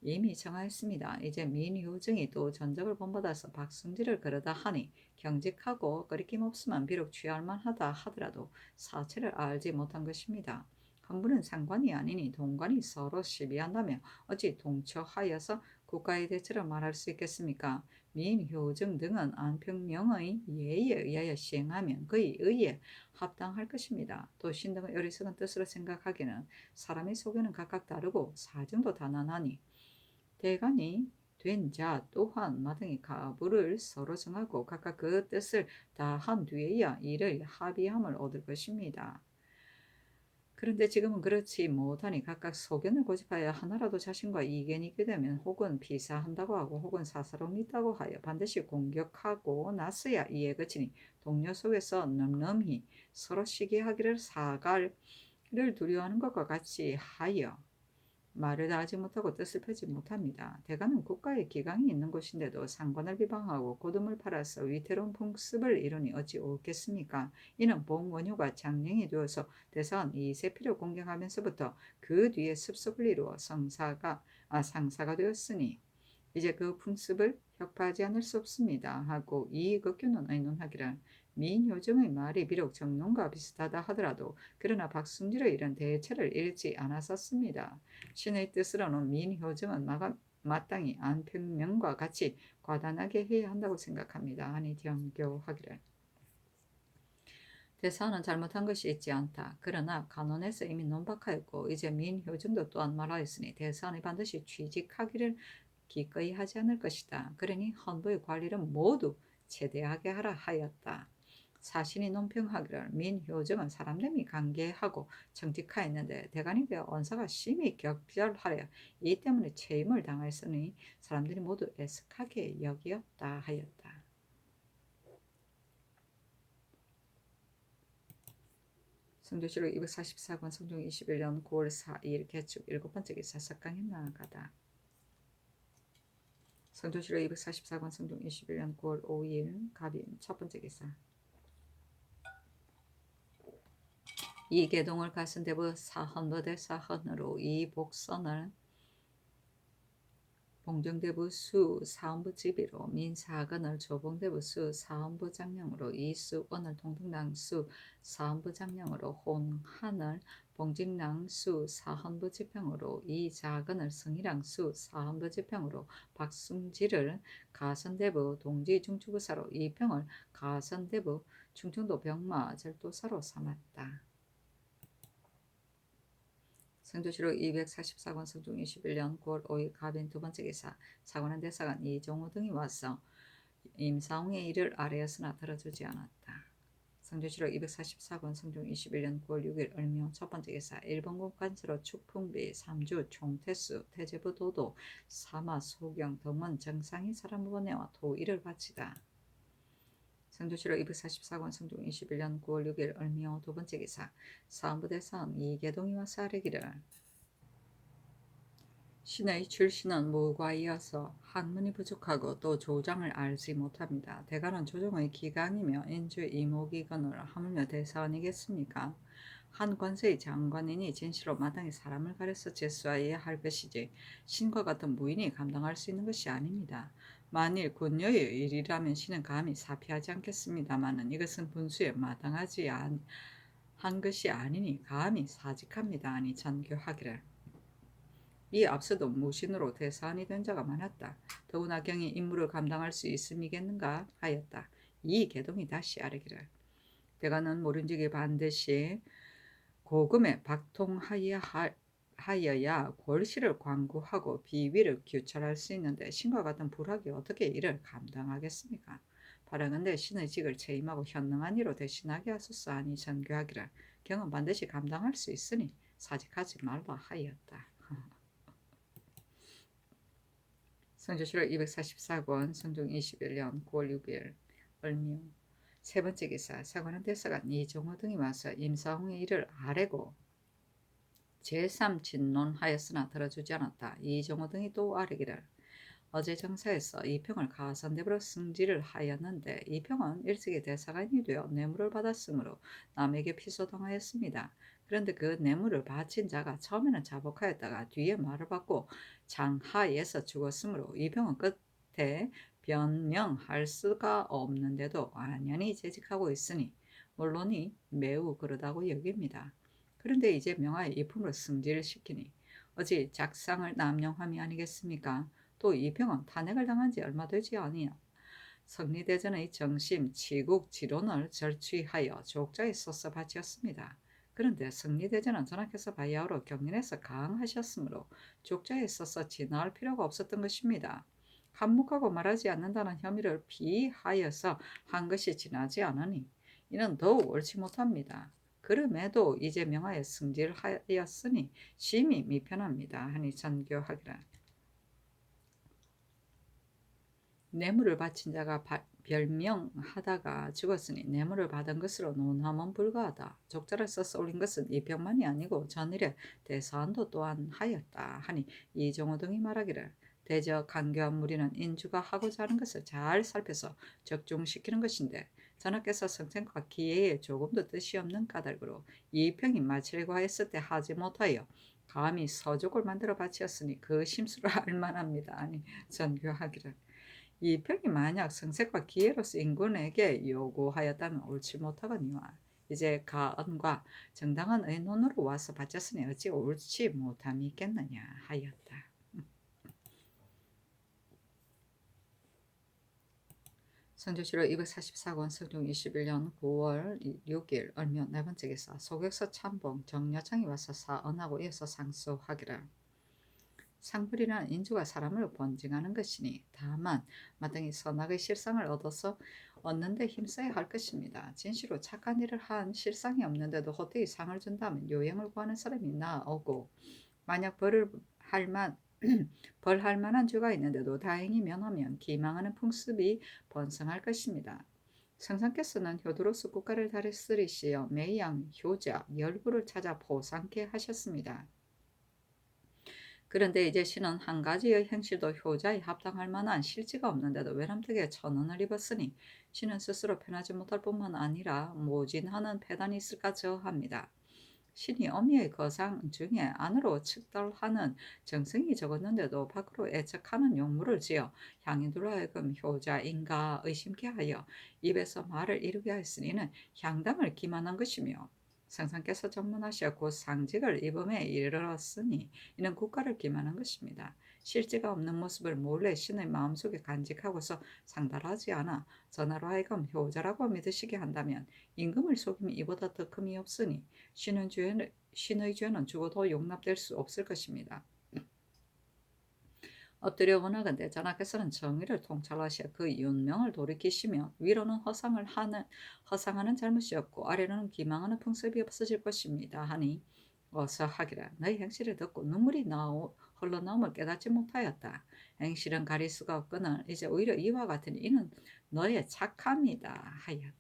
이미 정하였습니다. 이제 민효정이 또 전적을 본받아서 박승질을 그러다 하니 경직하고 거리낌 없으면 비록 취할 만하다 하더라도 사체를 알지 못한 것입니다. 한분은 상관이 아니니 동관이 서로 시비한다며 어찌 동처하여서 국가의 대처를 말할 수 있겠습니까? 민효정 등은 안평명의 예의에 의하여 시행하면 그의 의에 합당할 것입니다. 또 신등의 어리석은 뜻으로 생각하기는 사람의 소견은 각각 다르고 사정도 다난하니 대간이 된 자 또한 마땅히 가부를 서로 정하고 각각 그 뜻을 다한 뒤에야 이를 합의함을 얻을 것입니다. 그런데 지금은 그렇지 못하니 각각 소견을 고집하여 하나라도 자신과 이견이 있게 되면 혹은 비사한다고 하고 혹은 사사로움이 있다고 하여 반드시 공격하고 나서야 이에 그치니 동료 속에서 늠름히 서로 시기하기를 사갈을 두려워하는 것과 같이 하여 말을 다 하지 못하고 뜻을 펴지 못합니다. 대가는 국가의 기강이 있는 곳인데도 상관을 비방하고 고dum을 팔아서 위태로운 풍습을 이루니 어찌 옳겠습니까? 이는 봉원효가 장령이 되어서 대사원 이세필을 공경하면서부터 그 뒤에 습속을 이루어 상사가 되었으니 이제 그 풍습을 혁파하지 않을 수 없습니다. 하고 이극규는 의논하기를 민효정의 말이 비록 정론과 비슷하다 하더라도 그러나 박순질의 이런 대체를 잃지 않았었습니다. 신의 뜻으로는 민효정은 마땅히 안평명과 같이 과단하게 해야 한다고 생각합니다. 하니 경교하기를 대사는 잘못한 것이 있지 않다. 그러나 간원에서 이미 논박하였고 이제 민효정도 또한 말하였으니 대사는 반드시 취직하기를 기꺼이 하지 않을 것이다. 그러니 헌부의 관리를 모두 제대하게 하라 하였다. 사신이 논평하기를 민효정은 사람됨이 간계하고 정직하였는데 대간입에 언사가 심히 격절하여 이 때문에 체임을 당하였으니 사람들이 모두 애석하게 여기었다 하였다. 성조실록 244권 성종 21년 9월 4일 개축 7번째 기사 석강에 나아가다. 성조실록 244권 성종 21년 9월 5일 갑인 첫번째 기사. 이계동을 가선대부 사헌부대 사헌으로 이복선을 봉정대부 수 사헌부지비로 민사건을 조봉대부 수 사헌부장령으로 이수원을 동등당 수 사헌부장령으로 혼한을 봉직랑 수 사헌부지평으로 이자건을 성희랑 수 사헌부지평으로 박승지를 가선대부 동지중추부사로 이평을 가선대부 충청도 병마 절도사로 삼았다. 성조실록 244권 성종 21년 9월 5일 갑인 두번째 기사. 사관한 대사관 이종호 등이 와서 임사홍의 일을 아뢰었으나 들어주지 않았다. 성조실록 244권 성종 21년 9월 6일 을묘 첫번째 기사. 일본군 관세로 축풍비 삼주 총태수 태제부 도도 사마 소경 등원 정상이 사람무원회와 도의를 바치다. 성조실록 244권 성종 21년 9월 6일 을묘 두번째 기사. 사헌부대사원 이계동이 와서 아뢰기를 신의 출신은 무과이어서 학문이 부족하고 또 조장을 알지 못합니다. 대가는 조정의 기강이며 인주 이목이건을 하물며 대사원이겠습니까? 한 관세의 장관이니 진실로 마땅히 사람을 가려서 제수하여야 할 것이지 신과 같은 무인이 감당할 수 있는 것이 아닙니다. 만일 군녀의 일이라면 신은 감히 사피하지 않겠습니다마는 이것은 분수에 마땅하지 한 것이 아니니 감히 사직합니다. 아니 전교하기를 이 앞서도 무신으로 대사원이 된 자가 많았다. 더구나 경이 임무를 감당할 수 있음이겠는가 하였다. 이 계동이 다시 아뢰기를 대가는 모른지기 반드시 고금에 박통하여야 골시를 광구하고 비위를 규찰할 수 있는데 신과 같은 불학이 어떻게 이를 감당하겠습니까? 바라건대 신의 직을 채임하고 현능한 이로 대신하게 하소서. 하니 전교하기를 경은 반드시 감당할 수 있으니 사직하지 말라 하였다. 성조실록 244권 성종 21년 9월 6일 을묘 세번째 기사. 사관한 대사관 이종호 등이 와서 임사홍의 일을 아뢰고 제3진논하였으나 들어주지 않았다. 이종호 등이 또 아뢰기를 어제 정사에서 이평을 가산대부로 승지를 하였는데 이평은 일찍이 대사관이 되어 뇌물을 받았으므로 남에게 피소당하였습니다. 그런데 그 뇌물을 바친 자가 처음에는 자복하였다가 뒤에 말을 받고 장하에서 죽었으므로 이평은 끝에 변명할 수가 없는데도 안연히 재직하고 있으니 물론이 매우 그러다고 여깁니다. 그런데 이제 명하에 이품으로 승지를 시키니 어찌 작상을 남용함이 아니겠습니까? 또 이평은 탄핵을 당한 지 얼마 되지 아니요. 성리대전의 정심, 치국, 지론을 절취하여 족자에 써서 바치었습니다. 그런데 성리대전은 전하께서 바야흐로 경륜에서 강하셨으므로 족자에 써서 진화할 필요가 없었던 것입니다. 한묵하고 말하지 않는다는 혐의를 피하여서 한 것이 지나지 않으니 이는 더욱 옳지 못합니다. 그럼에도 이제 명하에 승질하였으니 심히 미편합니다. 하니 전교하기라. 뇌물을 바친 자가 별명하다가 죽었으니 뇌물을 받은 것으로 논함은 불가하다. 족자를 써서 올린 것은 이병만이 아니고 전일에 대사한도 또한 하였다 하니 이종호 등이 말하기를 대저 간교한 무리는 인주가 하고자 하는 것을 잘 살펴서 적중시키는 것인데 전하께서 성생과 기회에 조금도 뜻이 없는 까닭으로 이평이 마치려고 하였을 때 하지 못하여 감히 서족을 만들어 바치었으니 그 심수를 알만합니다. 아니 전교하기를 이 평이 만약 성색과 기회로서 인군에게 요구하였다면 옳지 못하거니와 이제 가언과 정당한 의논으로 와서 바쳤으니 어찌 옳지 못함이 있겠느냐 하였다. 성조실록 244권 성종 21년 9월 6일 얼며 네 번째 기사 소격서 참봉 정여창이 와서 사언하고 이어서 상소하기를 상불이란 인주가 사람을 번징하는 것이니 다만 마땅히 선악의 실상을 얻는데 힘써야 할 것입니다. 진시로 착한 일을 한 실상이 없는데도 헛되이 상을 준다면 요행을 구하는 사람이 나오고 만약 벌할 만한 죄가 있는데도 다행히 면하면 기망하는 풍습이 번성할 것입니다. 성상께서는 효도로서 국가를 다스리시어 매양, 효자, 열부를 찾아 보상케 하셨습니다. 그런데 이제 신은 한 가지의 행실도 효자에 합당할 만한 실지가 없는데도 외람되게 천언을 입었으니 신은 스스로 편하지 못할 뿐만 아니라 모진하는 패단이 있을까 저합니다. 신이 어미의 거상 중에 안으로 측달하는 정성이 적었는데도 밖으로 애착하는 용무를 지어 향인들로 하여금 효자인가 의심케 하여 입에서 말을 이루게 하였으니는 향당을 기만한 것이며 성상께서 정문하시어 곧 상직을 입음에 이르렀으니 이는 국가를 기만한 것입니다. 실제가 없는 모습을 몰래 신의 마음속에 간직하고서 상달하지 않아 전하로 하여금 효자라고 믿으시게 한다면 임금을 속임이 이보다 더 큼이 없으니 신의 죄는 죽어도 용납될 수 없을 것입니다. 엎드려 원하건대 전하께서는 정의를 통찰하시어 그 윤명을 돌이키시며 위로는 허상하는 잘못이었고 아래로는 기망하는 풍습이 없어질 것입니다. 하니 어서 하기라. 너희 행실을 듣고 눈물이 흘러나옴을 깨닫지 못하였다. 행실은 가릴 수가 없거늘 이제 오히려 이와 같으니 이는 너의 착함이다 하였다.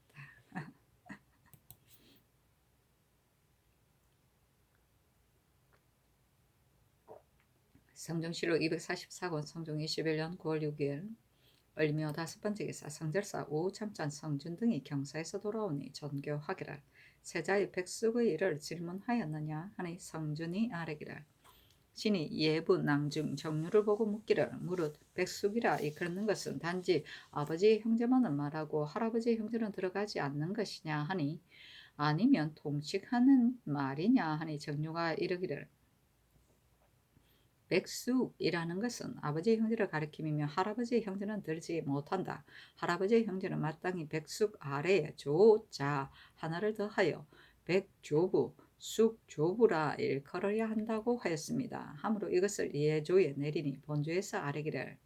성종실록 244권 성종 21년 9월 6일 얼며 다섯 번째 기사 성절사 오참찬 성준 등이 경사에서 돌아오니 전교하기를 세자의 백숙의 일을 질문하였느냐 하니 성준이 아뢰기를 신이 예부 낭중 정류를 보고 묻기를 무릇 백숙이라 이끄는 것은 단지 아버지의 형제만을 말하고 할아버지의 형제는 들어가지 않는 것이냐 하니 아니면 통칙하는 말이냐 하니 정류가 이르기를 백숙이라는 것은 아버지의 형제를 가리킴이며 할아버지의 형제는 들지 못한다. 할아버지의 형제는 마땅히 백숙 아래에 조자 하나를 더하여 백조부, 숙조부라 일컬어야 한다고 하였습니다. 하므로 이것을 예조에 내리니 본조에서 아뢰기를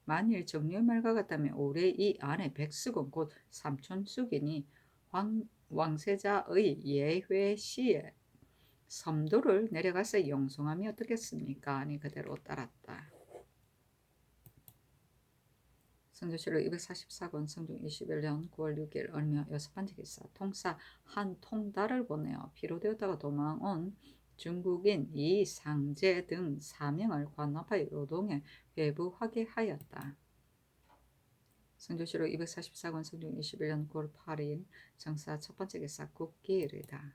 만일 정류의 말과 같다면 올해 이 안에 백숙은 곧 삼촌숙이니 왕세자의 예회시에 섬도를 내려가서 영송함이 어떻겠습니까? 아니 그대로 따랐다. 성조실록 244권 성종 21년 9월 6일 얼며 여섯 번째 기사 통사 한 통달을 보내어 피로되었다가 도망온 중국인 이상제 등 4명을 관납하여 노동에 회부하게 하였다. 성조실록 244권 성중 21년 9월 8일 정사 첫 번째 기사 국기일이다.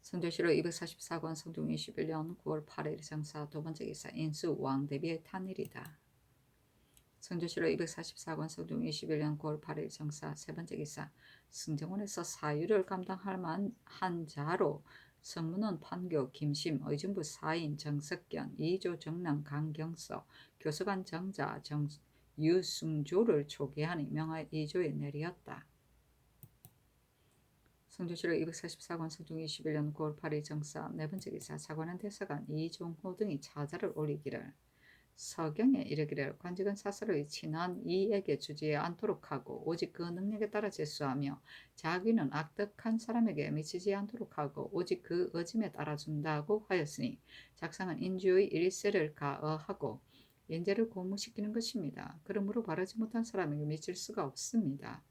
성조실록 244권 성중 21년 9월 8일 정사 두 번째 기사 인수 왕대비의 탄일이다. 성조실록 244권 성중 21년 9월 8일 정사 세 번째 기사 승정원에서 사유를 감당할 만한 자로 성문원 판교 김심 의정부 사인 정석견 이조 정남 강경서 교수관 정자 유승조를 초기하니 명하여 이조에 내리었다. 성조실록 244권 성중 21년 9월 8일 정사 네 번째 기사 사관원 대사관 이종호 등이 차자를 올리기를 서경에 이르기를 관직은 사설의 친한 이에게 주지 않도록 하고 오직 그 능력에 따라 제수하며 자기는 악덕한 사람에게 미치지 않도록 하고 오직 그 의짐에 따라 준다고 하였으니 작상은 인주의 일세를 가어하고 인재를 고무시키는 것입니다. 그러므로 바르지 못한 사람에게 미칠 수가 없습니다.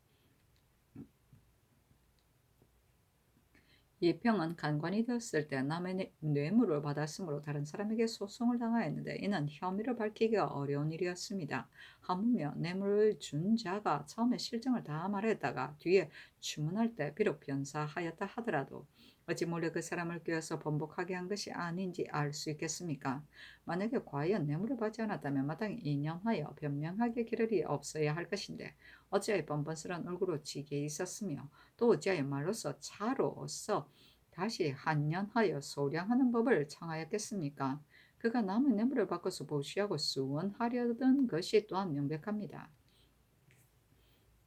이평은 간관이 되었을 때 남의 뇌물을 받았으므로 다른 사람에게 소송을 당하였는데 이는 혐의를 밝히기가 어려운 일이었습니다. 하물며 뇌물을 준 자가 처음에 실정을 다 말했다가 뒤에 추문할 때 비록 변사하였다 하더라도 어찌 몰래 그 사람을 꿰어서 번복하게 한 것이 아닌지 알 수 있겠습니까? 만약에 과연 뇌물을 받지 않았다면 마땅히 이념하여 변명하게 길을이 없어야 할 것인데 어찌하여 뻔뻔스러운 얼굴로 지게 있었으며 또 어찌하여 말로서 차로서 다시 한연하여 소량하는 법을 청하였겠습니까? 그가 남의 뇌물을 바꿔서 보시하고 수원하려던 것이 또한 명백합니다.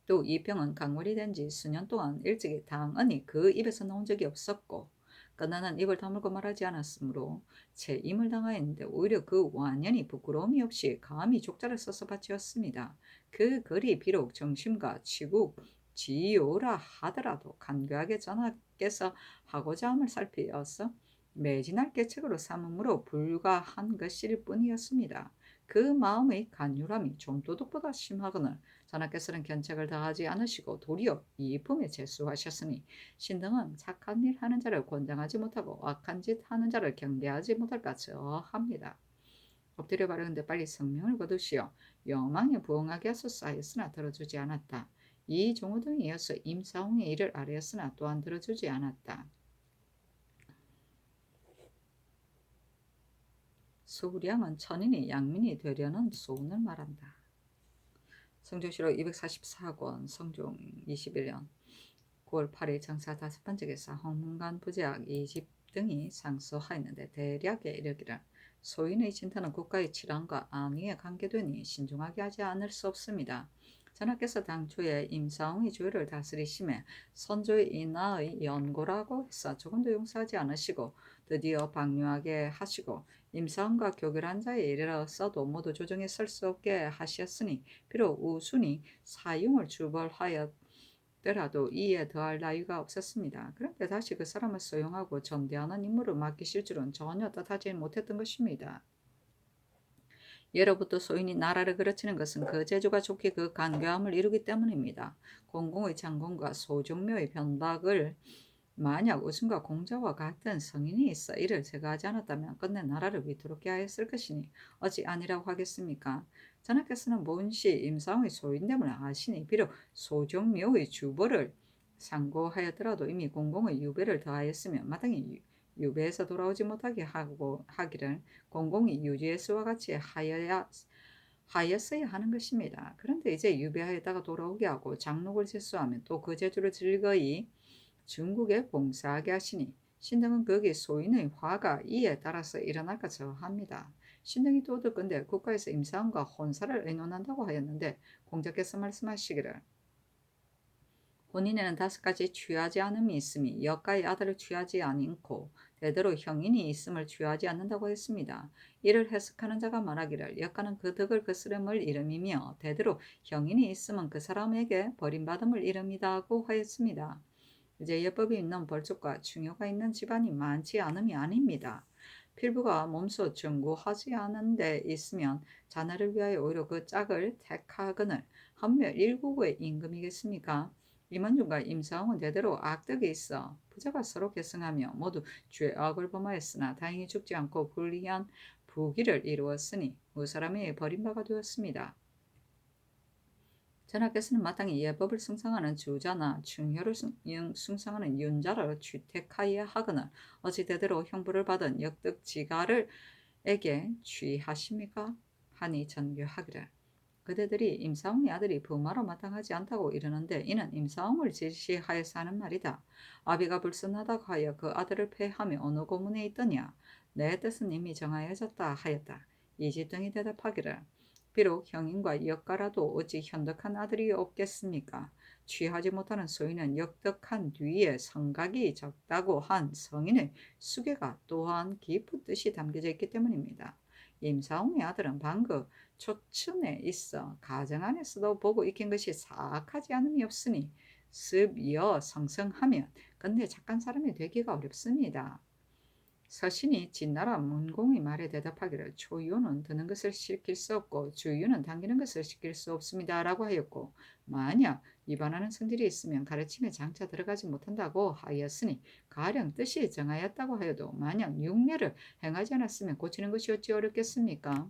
또 이 병은 강물이 된 지 수년 동안 일찍이 당언이 그 입에서 나온 적이 없었고 끝나는 입을 다물고 말하지 않았으므로 채임을 당하였는데 오히려 그 완연히 부끄러움이 없이 감히 족자를 써서 바치었습니다. 그 글이 비록 정심과 치국 지요라 하더라도 간교하게 전하께서 하고자 함을 살피어서 매진할 계책으로 삼음으로 불과한 것일 뿐이었습니다. 그 마음의 간율함이 좀도둑보다 심하거늘 전하께서는 견책을 다하지 않으시고 도리어 이품에 제수하셨으니 신등은 착한 일 하는 자를 권장하지 못하고 악한 짓 하는 자를 경계하지 못할까 저합니다. 엎드려 바르는데 빨리 성명을 거두시오. 여망에 부응하게 하소서 하였으나 들어주지 않았다. 이 종호 등에 이어서 임사홍의 일을 아뢰었으나 또한 들어주지 않았다. 수량은 천인이 양민이 되려는 소원을 말한다. 성조실록 244권 성종 21년 9월 8일 정사 다섯 번째 기사 홍문관 부제학 이집 등이 상소하였는데 대략에 이르기를 소인의 진타는 국가의 질환과 안위에 관계되니 신중하게 하지 않을 수 없습니다. 전하께서 당초에 임사홍의 조율을 다스리심에 선조의 인하의 연고라고 해서 조금도 용서하지 않으시고 드디어 방류하게 하시고 임사홍과 교결한 자에 이르러서도 모두 조정에 설 수 없게 하셨으니 비록 우순이 사용을 주벌하였더라도 이에 더할 나위가 없었습니다. 그런데 다시 그 사람을 소용하고 전대하는 임무를 맡기실 줄은 전혀 뜻하지 못했던 것입니다. 예로부터 소인이 나라를 그르치는 것은 그 재주가 좋게 그 간교함을 이루기 때문입니다. 공공의 장군과 소종묘의 변박을 만약 우승과 공자와 같은 성인이 있어 이를 제거하지 않았다면 끝내 나라를 위태롭게 하였을 것이니 어찌 아니라고 하겠습니까? 전하께서는 문시 임사홍의 소인됨을 아시니 비록 소종묘의 주벌을 상고하였더라도 이미 공공의 유배를 더하였으며 마땅히 유배에서 돌아오지 못하게 하기를 공공이 유지에서와 같이 하였어야 하는 것입니다. 그런데 이제 유배하였다가 돌아오게 하고 장록을 제수하면 또 그 제주를 즐거이 중국에 봉사하게 하시니 신등은 거기 소인의 화가 이에 따라서 일어날까 저합니다. 신등이 또 듣건대 국가에서 임사원과 혼사를 의논한다고 하였는데 공자께서 말씀하시기를 본인에는 5가지 취하지 않음이 있음이 여가의 아들을 취하지 않고 대대로 형인이 있음을 취하지 않는다고 했습니다. 이를 해석하는 자가 말하기를 여가는 그 덕을 거스름을 이름이며 대대로 형인이 있음은 그 사람에게 버림받음을 이름이다고 하였습니다. 이제 예법이 있는 벌족과 중요가 있는 집안이 많지 않음이 아닙니다. 필부가 몸소 정구하지 않은 데 있으면 자네를 위하여 오히려 그 짝을 택하거늘 하며 일국의 임금이겠습니까? 임원중과 임사홍은 대대로 악덕이 있어 부자가 서로 계승하며 모두 죄악을 범하였으나 다행히 죽지 않고 불의한 부귀를 이루었으니 무사람이 버림바가 되었습니다. 전하께서는 마땅히 예법을 승상하는 주자나 충효를 숭상하는 윤자를 취택하여야 하거늘 어찌 대대로 형부를 받은 역득지가를 에게 취하십니까? 하니 전교하기를 그대들이 임사홍의 아들이 부마로 마땅하지 않다고 이르는데 이는 임사홍을 질시하여서 하는 말이다. 아비가 불순하다고 하여 그 아들을 패하며 어느 고문에 있더냐? 내 뜻은 이미 정하여졌다 하였다. 이집등이 대답하기를 비록 형인과 역가라도 어찌 현덕한 아들이 없겠습니까? 취하지 못하는 소인은 역덕한 뒤에 성각이 적다고 한 성인의 수계가 또한 깊은 뜻이 담겨져 있기 때문입니다. 임사홍의 아들은 방금 초춘에 있어 가정 안에서도 보고 익힌 것이 사악하지 않음이 없으니 습이어 성성하면 근데 착한 사람이 되기가 어렵습니다. 서신이 진나라 문공의 말에 대답하기를 초유는 드는 것을 시킬 수 없고 주유는 당기는 것을 시킬 수 없습니다 라고 하였고 만약 위반하는 성질이 있으면 가르침에 장차 들어가지 못한다고 하였으니 가령 뜻이 정하였다고 하여도 만약 육례를 행하지 않았으면 고치는 것이 어찌 어렵겠습니까?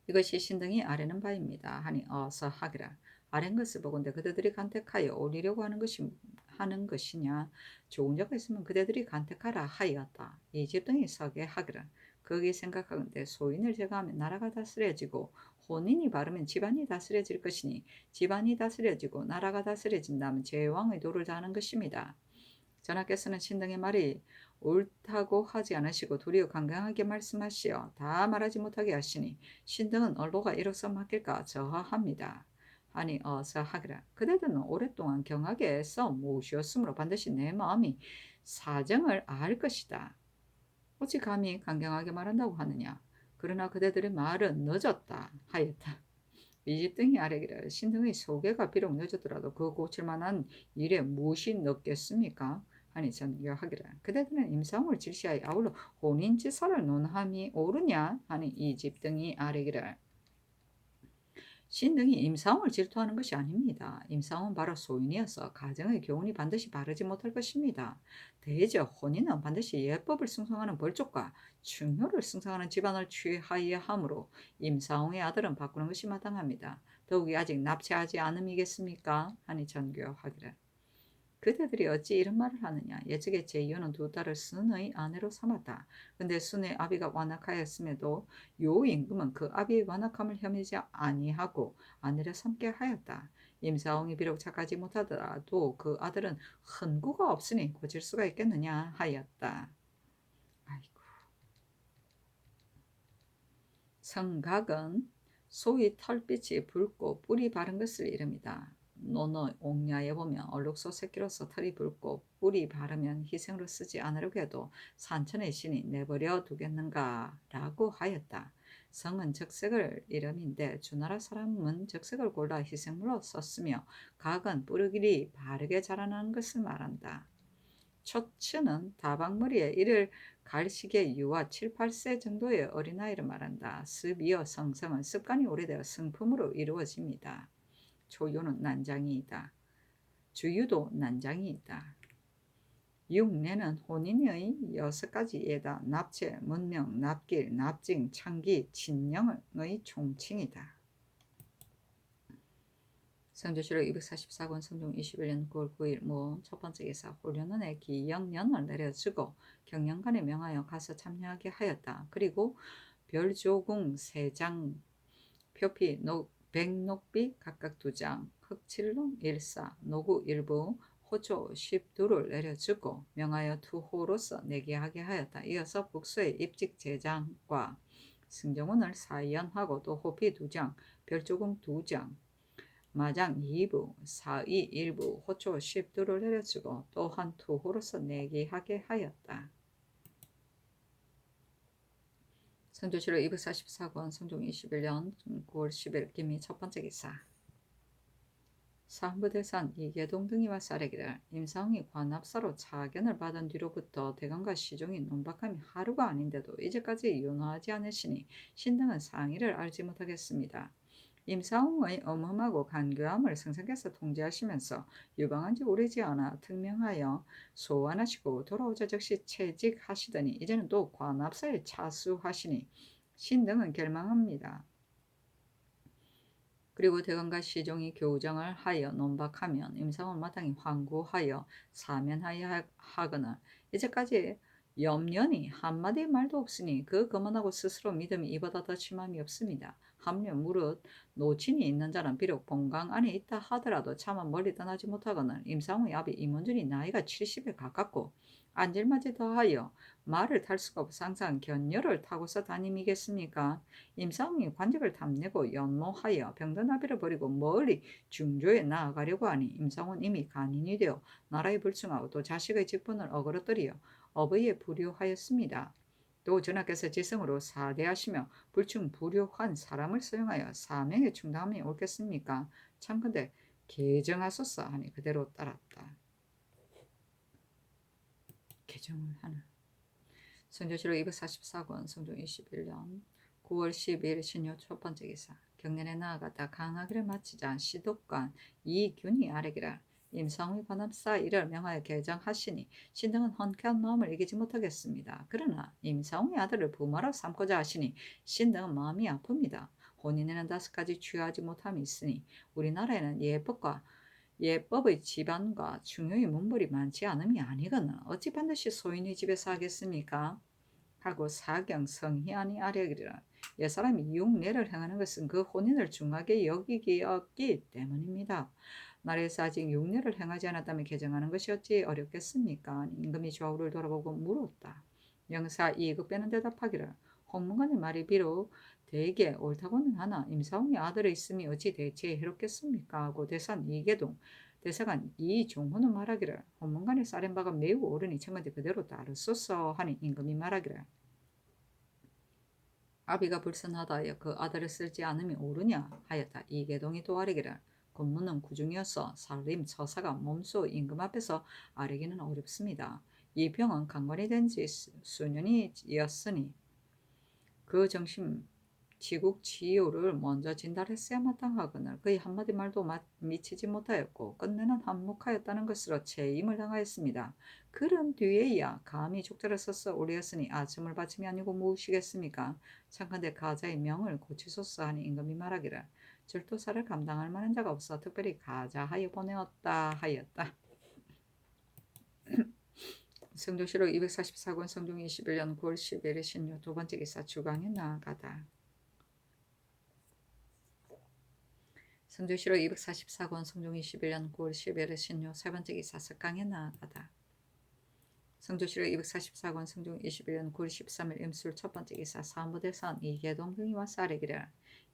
이것이 신등이 아뢰는 바입니다. 하니 어서 하기라. 아랜 것을 보건대 그대들이 간택하여 올리려고 하는 것이냐 좋은 자가 있으면 그대들이 간택하라 하였다. 이집등이 서게 하기라. 거기 생각하건대 소인을 제거하면 나라가 다스려지고 혼인이 바르면 집안이 다스려질 것이니 집안이 다스려지고 나라가 다스려진다면 제왕의 도를 다하는 것입니다. 전하께서는 신등의 말이 옳다고 하지 않으시고 도리어 강경하게 말씀하시어 다 말하지 못하게 하시니 신등은 얼보가 이로써 맡길까 저하합니다. 하니 어서 하기라. 그대들은 오랫동안 경하게 애써 모시었으므로 반드시 내 마음이 사정을 알 것이다. 어찌 감히 강경하게 말한다고 하느냐. 그러나 그대들의 말은 늦었다 하였다. 이집등이 아뢰기를 신등의 소개가 비록 늦었더라도 그 고칠 만한 일에 무엇이 늦겠습니까? 하니 전교하기를 그대들은 임사홍을 질시하여 아울러 혼인지사를 논함이 옳으냐? 하니 이집등이 아뢰기를 신등이 임사홍을 질투하는 것이 아닙니다. 임사홍은 바로 소인이어서 가정의 교훈이 반드시 바르지 못할 것입니다. 대저 혼인은 반드시 예법을 승성하는 벌족과 충효를 승성하는 집안을 취하여야 하므로 임사홍의 아들은 바꾸는 것이 마땅합니다. 더욱이 아직 납치하지 않음이겠습니까? 하니 전교하기를 그대들이 어찌 이런 말을 하느냐. 예측에 제이유는 두 딸을 순의 아내로 삼았다. 근데 순의 아비가 완악하였음에도 요 임금은 그 아비의 완악함을 혐의지 아니하고 아내를 삼게 하였다. 임사홍이 비록 착하지 못하더라도 그 아들은 흔구가 없으니 고칠 수가 있겠느냐 하였다. 아이고. 성각은 소위 털빛이 붉고 뿔이 바른 것을 이릅니다. 논어 옥야에 보면 얼룩소 새끼로서 털이 붉고 뿔이 바르면 희생으로 쓰지 않으려고 해도 산천의 신이 내버려 두겠는가 라고 하였다. 성은 적색을 이름인데 주나라 사람은 적색을 골라 희생물로 썼으며 각은 뿌리길이 바르게 자라나는 것을 말한다. 초츠는 다방머리에 이를 갈식의 유아 7, 8세 정도의 어린아이를 말한다. 습이어 성성은 습관이 오래되어 성품으로 이루어집니다. 초유는 난장이이다. 주유도 난장이이다. 육내는 혼인의 6가지 예다. 납체, 문명, 납길, 납징, 창기, 친령의 총칭이다. 성조실록 244권 성종 21년 9월 9일 첫 번째 기사 홀련원의 기영년을 내려주고 경영관에 명하여 가서 참여하게 하였다. 그리고 별조궁 3장, 표피 백녹비 각각 2장, 흑칠롱 1사, 노구 일부, 호조 12를 내려주고 명하여 투호로서 내게 하게 하였다. 이어서 북수의 입직 제장과 승정원을 사연하고 또 호피 2장, 별조궁 2장, 마장 2부, 사의 1부, 호초 10두를 내려주고 또한 투호로서 내기하게 하였다. 성조실록 244권 성종 21년 9월 10일 김이 첫 번째 기사 사헌부대산 이계동 등이 와서 아뢰기를 임사홍이 관합사로 차견을 받은 뒤로부터 대감과 시종이 논박함이 하루가 아닌데도 이제까지 윤호하지 않으시니 신등은 상의를 알지 못하겠습니다. 임사웅의 엄험하고 간교함을 성령께서 통제하시면서 유방한 지 오래지 않아 특명하여 소환하시고 돌아오자 즉시 채직하시더니 이제는 또 관합사에 차수하시니 신등은 결망합니다. 그리고 대감과 시종이 교정을 하여 논박하면 임상은 마땅히 환구하여 사면하여 하거나 이제까지 염려니 한마디의 말도 없으니 그 거만하고 스스로 믿음이 이보다 더 심함이 없습니다. 한면 무릇 노친이 있는 자는 비록 본강 안에 있다 하더라도 차마 멀리 떠나지 못하거늘 임상의 아비 임원준이 나이가 70에 가깝고 안질맞이 더하여 말을 탈 수가 없어 항상 견녀를 타고서 다님이겠습니까? 임상이 관직을 탐내고 연모하여 병든아비를 버리고 멀리 중조에 나아가려고 하니 임상은 이미 간인이 되어 나라에 불충하고 또 자식의 직분을 어그러뜨리어 어버이에 불효하였습니다. 또 전하께서 지성으로 사대하시며 불충 불효한 사람을 소용하여 사명에 충당함이 옳겠습니까? 참건대 개정하소서 하니 그대로 따랐다. 개정을 하나. 성조실록 244권 성종 21년 9월 12일 신요 첫 번째 기사. 경년에 나아가다 강하기를 마치자 시독관 이균이 아래기라 임상의 관합사 이를 명하여 개정하시니 신등은 헌쾌한 마음을 이기지 못하겠습니다. 그러나 임상의 아들을 부모로 삼고자 하시니 신등은 마음이 아픕니다. 혼인에는 5가지 취하지 못함이 있으니 우리나라에는 예법의 집안과 중요의 문벌이 많지 않음이 아니거나 어찌 반드시 소인의 집에서 하겠습니까? 하고 사경 성희안이 아뢰기라 옛사람이 육례를 행하는 것은 그 혼인을 중하게 여기기였기 때문입니다. 나라에서 아직 육례를 행하지 않았다면 개정하는 것이 어찌 어렵겠습니까? 임금이 좌우를 돌아보고 물었다. 영사 이극배는 대답하기를 홍문관의 말이 비록 대개 옳다고는 하나 임사홍의 아들의 있음이 어찌 대체에 해롭겠습니까? 하고 대사관 이종훈은 말하기를 홍문관의 살인바가 매우 옳으니 청건대 그대로 따르소서 하니 임금이 말하기를 아비가 불선하다 하여 그 아들을 쓸지 않으면 옳으냐 하였다. 이계동이 또 아뢰기를 군무는 구중이어서 살림 처사가 몸소 임금 앞에서 아뢰기는 어렵습니다. 이 병은 강관이 된 지 수년이었으니 그 정심 지국지효를 먼저 진달했어야 마땅하거늘 그의 한마디 말도 미치지 못하였고 끝내는 한몫하였다는 것으로 채임을 당하였습니다. 그런 뒤에야 감히 족자를 써서 올리었으니 아첨을 바침이 아니고 무엇이겠습니까? 참건대 가자의 명을 고치소서 하니 임금이 말하기를 절도사를 감당할 만한 자가 없어 특별히 가자하여 보내었다 하였다. 성조실록 244권 성종 21년 9월 10일 신유 두 번째 기사 주강에 나아가다. 성조실록 244권 성종 21년 9월 10일 신유 세 번째 기사 석강에 나아가다. 성조실록 244권 성종 21년 9월 13일 임술 첫 번째 기사 사무대선 이계동 등이 와서 아뢰기를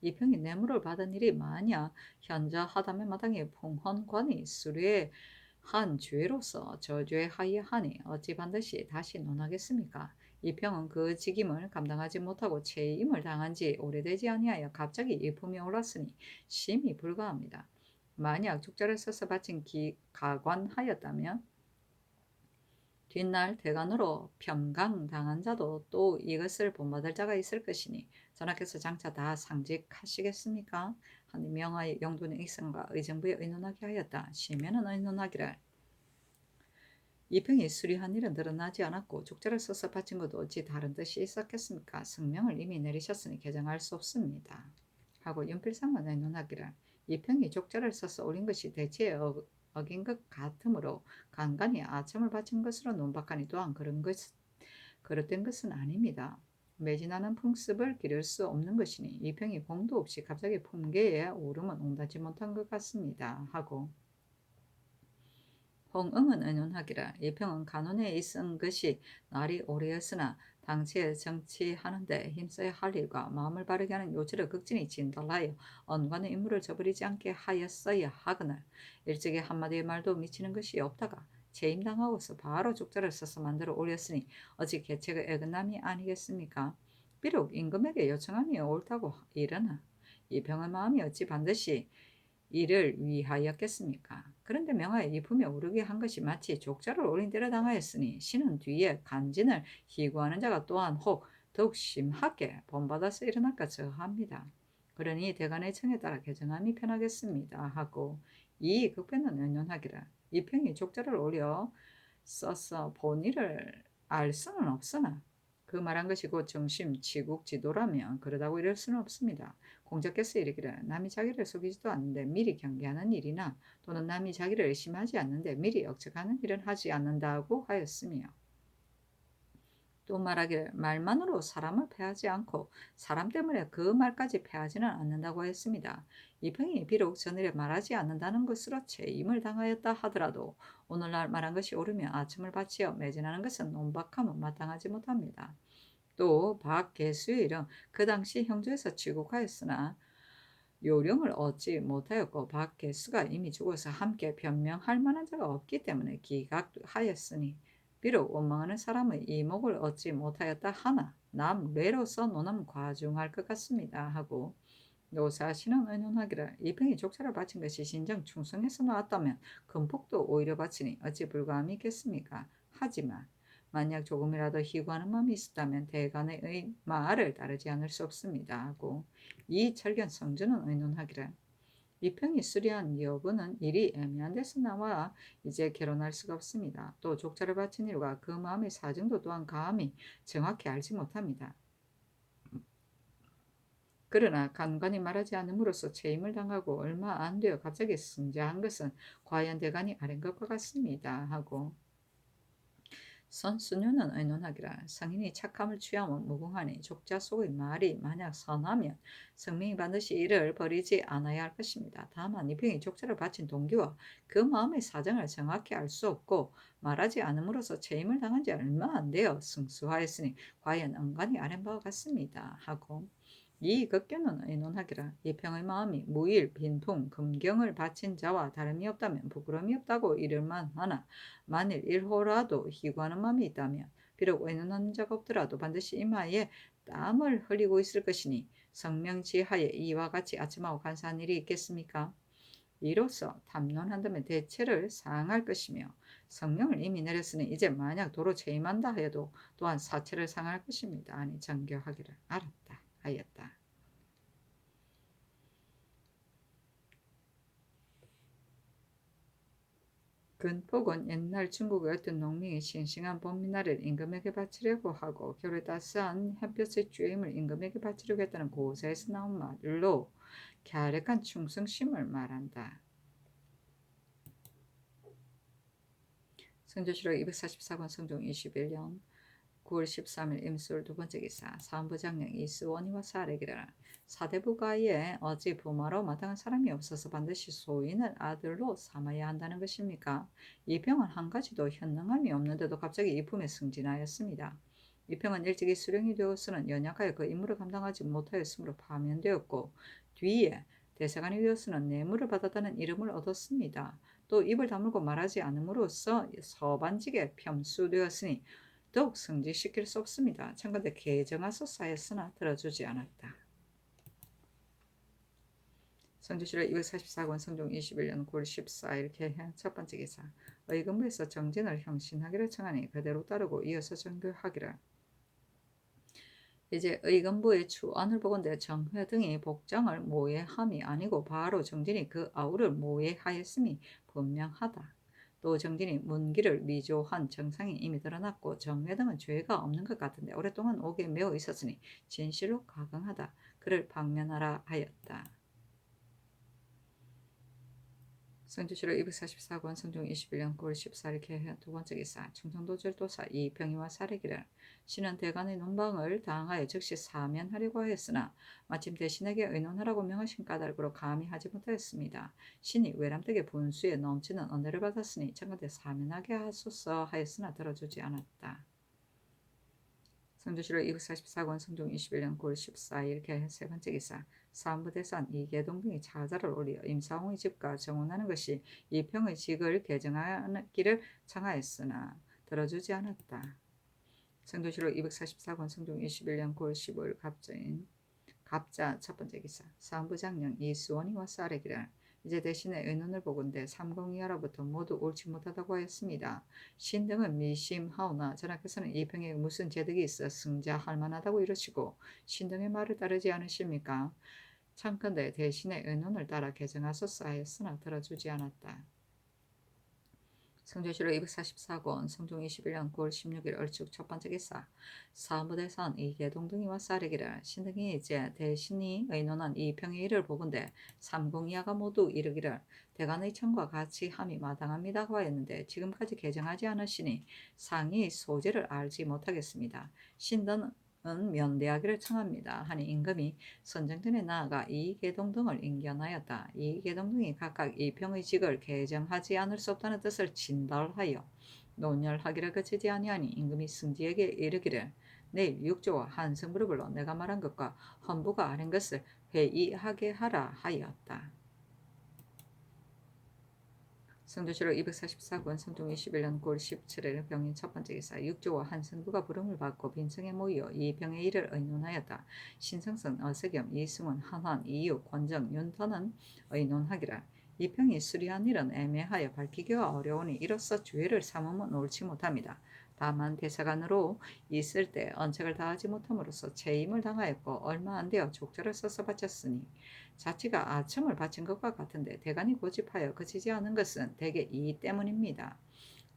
이 병이 뇌물을 받은 일이 만약 현저하다면 마땅히 풍헌관이 수뢰 한 죄로서 저죄하여 하니 어찌 반드시 다시 논하겠습니까? 이 병은 그 직임을 감당하지 못하고 채임을 당한 지 오래되지 아니하여 갑자기 일품이 올랐으니 심히 불가합니다. 만약 족자를 써서 바친 가관하였다면 뒷날 대간으로 평강당한 자도 또 이것을 본받을 자가 있을 것이니 전하께서 장차 다 상직하시겠습니까? 하니 명하여 영도는 익성과 의정부에 의논하게 하였다. 시면은 의논하기를 이 병이 수리한 일은 드러나지 않았고 족자를 써서 바친 것도 어찌 다른 뜻이 있었겠습니까? 성명을 이미 내리셨으니 개정할 수 없습니다. 하고 연필상은 의논하기를 이 병이 족자를 써서 올린 것이 대체에 어긴 것 같으므로 간간히 아첨을 바친 것으로 논박하니 또한 그릇된 것은 아닙니다. 매진하는 풍습을 기를 수 없는 것이니 이 병이 공도 없이 갑자기 품계에 오름은 온다지 못한 것 같습니다. 하고 홍응은 의논하기를 이 병은 간원에 있은 것이 날이 오래였으나 당시에 정치하는데 힘써야 할 일과 마음을 바르게 하는 요지를 극진히 진달하여 언관의 임무를 저버리지 않게 하였어야 하거늘 일찍이 한마디의 말도 미치는 것이 없다가 재임당하고서 바로 족자를 써서 만들어 올렸으니 어찌 계책의 애근남이 아니겠습니까? 비록 임금에게 요청함이 옳다고 이르나 이 병의 마음이 어찌 반드시 이를 위하였겠습니까? 그런데 명하에 이 품에 오르게 한 것이 마치 족자를 올린 대로 당하였으니 신은 뒤에 간진을 희구하는 자가 또한 혹 더욱 심하게 본받아서 일어날까 저하합니다. 그러니 대간의 청에 따라 개정함이 편하겠습니다. 하고 이 극변은 의논하기를 이평이 족자를 올려 써서 본의를 알 수는 없으나 그 말한 것이 곧 정심 치국지도라면 그러다고 이럴 수는 없습니다. 공자께서 이르기를 남이 자기를 속이지도 않는데 미리 경계하는 일이나 또는 남이 자기를 의심하지 않는데 미리 억측하는 일은 하지 않는다고 하였으며 또 말하기를 말만으로 사람을 패하지 않고 사람 때문에 그 말까지 패하지는 않는다고 했습니다. 이평이 비록 전일에 말하지 않는다는 것으로 체임을 당하였다 하더라도 오늘날 말한 것이 옳으며 아첨을 바치어 매진하는 것은 논박하면 마땅하지 못합니다. 또 박계수의 일은 그 당시 형조에서 취국하였으나 요령을 얻지 못하였고 박계수가 이미 죽어서 함께 변명할 만한 자가 없기 때문에 기각하였으니 비록 원망하는 사람의 이목을 얻지 못하였다 하나 남례로서 논하면 과중할 것 같습니다 하고 노사신은 의논하기를 이평이 족사를 바친 것이 진정 충성해서 나왔다면 금폭도 오히려 바치니 어찌 불가함이 있겠습니까? 하지만 만약 조금이라도 희구하는 마음이 있었다면 대간의 말을 따르지 않을 수 없습니다 하고 이 철견 성주는 의논하기를 이평이 수리한 여부는 일이 애매한 데서 나와 이제 결혼할 수가 없습니다. 또 족자를 바친 일과 그 마음의 사정도 또한 감히 정확히 알지 못합니다. 그러나 간간히 말하지 않음으로써 체임을 당하고 얼마 안 되어 갑자기 승자한 것은 과연 대간이 아닌 것과 같습니다 하고 선순유는 의논하기라 성인이 착함을 취하면 무궁하니 족자 속의 말이 만약 선하면 성명이 반드시 이를 버리지 않아야 할 것입니다. 다만 이평이 족자를 바친 동기와 그 마음의 사정을 정확히 알 수 없고 말하지 않음으로써 체임을 당한 지 얼마 안 되어 승수하였으니 과연 언간이 아닌 바와 같습니다 하고 이 극견은 의논하기라 이평의 마음이 무일, 빈통, 금경을 바친 자와 다름이 없다면 부끄러움이 없다고 이를만 하나 만일 일호라도 희구하는 마음이 있다면 비록 의논하는 자가 없더라도 반드시 이마에 땀을 흘리고 있을 것이니 성명지하에 이와 같이 아첨하고 간사한 일이 있겠습니까? 이로써 탐론한다면 대체를 상할 것이며 성명을 이미 내렸으니 이제 만약 도로 재임한다 하여도 또한 사체를 상할 것입니다. 아니 정교하기를 알았다 하였다. 근폭은 옛날 중국의 어떤 농민이 싱싱한 봄미나를 임금에게 바치려고 하고 겨울에 따스한 햇볕의 쬐임을 임금에게 바치려고 했다는 고사에서 나온 말로 갸륵한 충성심을 말한다. 성조실록 244권 성종 21년 9월 13일 임술 두 번째 기사 사헌부장령 이스원이와 사례기라 사대부가에 어찌 부마로 마땅한 사람이 없어서 반드시 소인을 아들로 삼아야 한다는 것입니까? 이평은 한 가지도 현능함이 없는데도 갑자기 이품에 승진하였습니다. 이평은 일찍이 수령이 되어서는 연약하여 그 임무를 감당하지 못하였으므로 파면되었고 뒤에 대사관이 되어서는 뇌물을 받았다는 이름을 얻었습니다. 또 입을 다물고 말하지 않음으로써 서반직에 편수되었으니 더욱 승진시킬 수 없습니다. 참건대 개정하소 사였으나 들어주지 않았다. 성주실록 244권 성종 21년 9월 14일 개행 첫 번째 기사 의금부에서 정진을 형신하기를 청하니 그대로 따르고 이어서 정교하기를 이제 의금부의 추안을 보건대 정회 등이 복장을 모해함이 아니고 바로 정진이 그 아우를 모해하였음이 분명하다. 또 정진이 문기를 미조한 정상이 이미 드러났고 정회 등은 죄가 없는 것 같은데 오랫동안 옥에 매어 있었으니 진실로 가강하다. 그를 방면하라 하였다. 성주실록 244권 성종 21년 9월 14일 개행 두 번째 기사 충청도절도사 이병희와 사례기를 신은 대간의 논방을 당하여 즉시 사면하려고 하였으나 마침 대신에게 의논하라고 명하신 까닭으로 감히 하지 못하였습니다. 신이 외람되게 분수에 넘치는 은혜를 받았으니 청컨대 사면하게 하소서 하였으나 들어주지 않았다. 성주실록 244권 성종 21년 9월 14일 개행 세 번째 기사 사헌부대산 이계동등이 자자를 올려 임사홍의 집과 정혼하는 것이 이평의 직을 개정하기를 청하였으나 들어주지 않았다. 성조실록 244권 성종 21년 9월 15일 갑자인 갑자 첫 번째 기사 사헌부장령 이수원이와 사례기를 이제 대신에 의논을 보건대 삼공이하로부터 모두 옳지 못하다고 하였습니다. 신등은 미심하오나 전하께서는 이평에 무슨 재득이 있어 승자할 만하다고 이러시고 신등의 말을 따르지 않으십니까? 참건대 대신에 의논을 따라 개정하소서 하였으나 들어주지 않았다. 성조실록 244권 성종 21년 9월 16일 얼축 첫 번째 기사 사무대선 이계동등이와 싸르기를 신등이 이제 대신이 의논한 이 평의 일을 보건대 삼공이하가 모두 이르기를 대간의 청과 같이 함이 마땅합니다고 하였는데 지금까지 개정하지 않으시니 상이 소재를 알지 못하겠습니다. 신등은 면대하기를 청합니다. 하니 임금이 선정전에 나아가 이계동 등을 인견하였다. 이계동 등이 각각 이 평의 직을 개정하지 않을 수 없다는 뜻을 진달하여 논열하기를 그치지 아니하니 임금이 승지에게 이르기를 내일 육조와 한승부를 불러 내가 말한 것과 헌부가 아는 것을 회의하게 하라 하였다. 성조실록 244권 성종 21년 9월 17일 병인 첫 번째 기사 육조와 한승부가 부름을 받고 빈청에 모여 이 병의 일을 의논하였다. 신성선, 어세겸, 이승훈, 한환, 이육, 권정, 윤터는 의논하기를 이 병이 수리한 일은 애매하여 밝히기가 어려우니 이로써 주의를 삼으면 옳지 못합니다. 다만 대사관으로 있을 때 언책을 다하지 못함으로써 채임을 당하였고 얼마 안 되어 족절을 써서 바쳤으니 자치가 아첨을 바친 것과 같은데 대간이 고집하여 그치지 않은 것은 대개 이 때문입니다.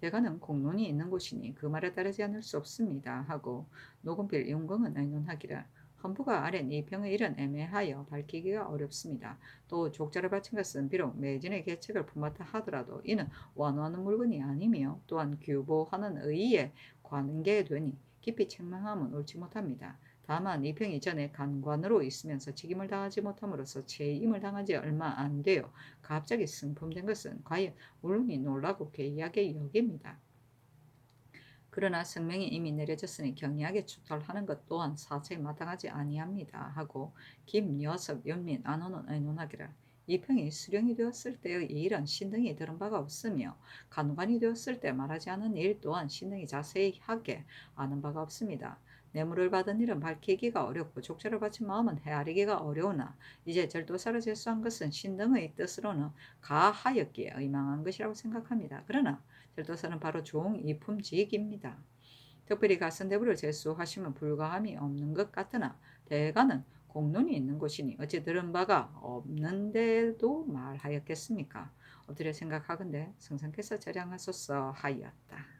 대간은 공론이 있는 곳이니 그 말에 따르지 않을 수 없습니다. 하고 노건필 윤공은 의논하기를 헌부가 아랜 이 병의 일은 애매하여 밝히기가 어렵습니다. 또 족자를 바친 것은 비록 매진의 계책을 품었다 하더라도 이는 완화하는 물건이 아니며 또한 규보하는 의의에 관계에 되니 깊이 책망하면 옳지 못합니다. 다만 이 병이 전에 간관으로 있으면서 직임을 다하지 못함으로써 재임을 당한 지 얼마 안 되어 갑자기 승품된 것은 과연 물론이 놀라고 괴이하게 여깁니다. 그러나 성명이 이미 내려졌으니 경리하게 추털하는 것 또한 사책에 마땅하지 아니합니다. 하고 김여섭, 윤민, 안호는 의논하기를 이 평이 수령이 되었을 때의 이 일은 신등이 들은 바가 없으며 간관이 되었을 때 말하지 않은 일 또한 신등이 자세히 하게 아는 바가 없습니다. 뇌물을 받은 일은 밝히기가 어렵고 족제를 바친 마음은 헤아리기가 어려우나 이제 절도사를 제수한 것은 신등의 뜻으로는 가하였기에 의망한 것이라고 생각합니다. 그러나 절도사는 바로 종이품직입니다. 특별히 가선대부를 제수하시면 불가함이 없는 것 같으나 대가는 공론이 있는 곳이니 어찌 들은 바가 없는데도 말하였겠습니까? 엎드려 생각하건대 성상께서 절양하소서 하였다.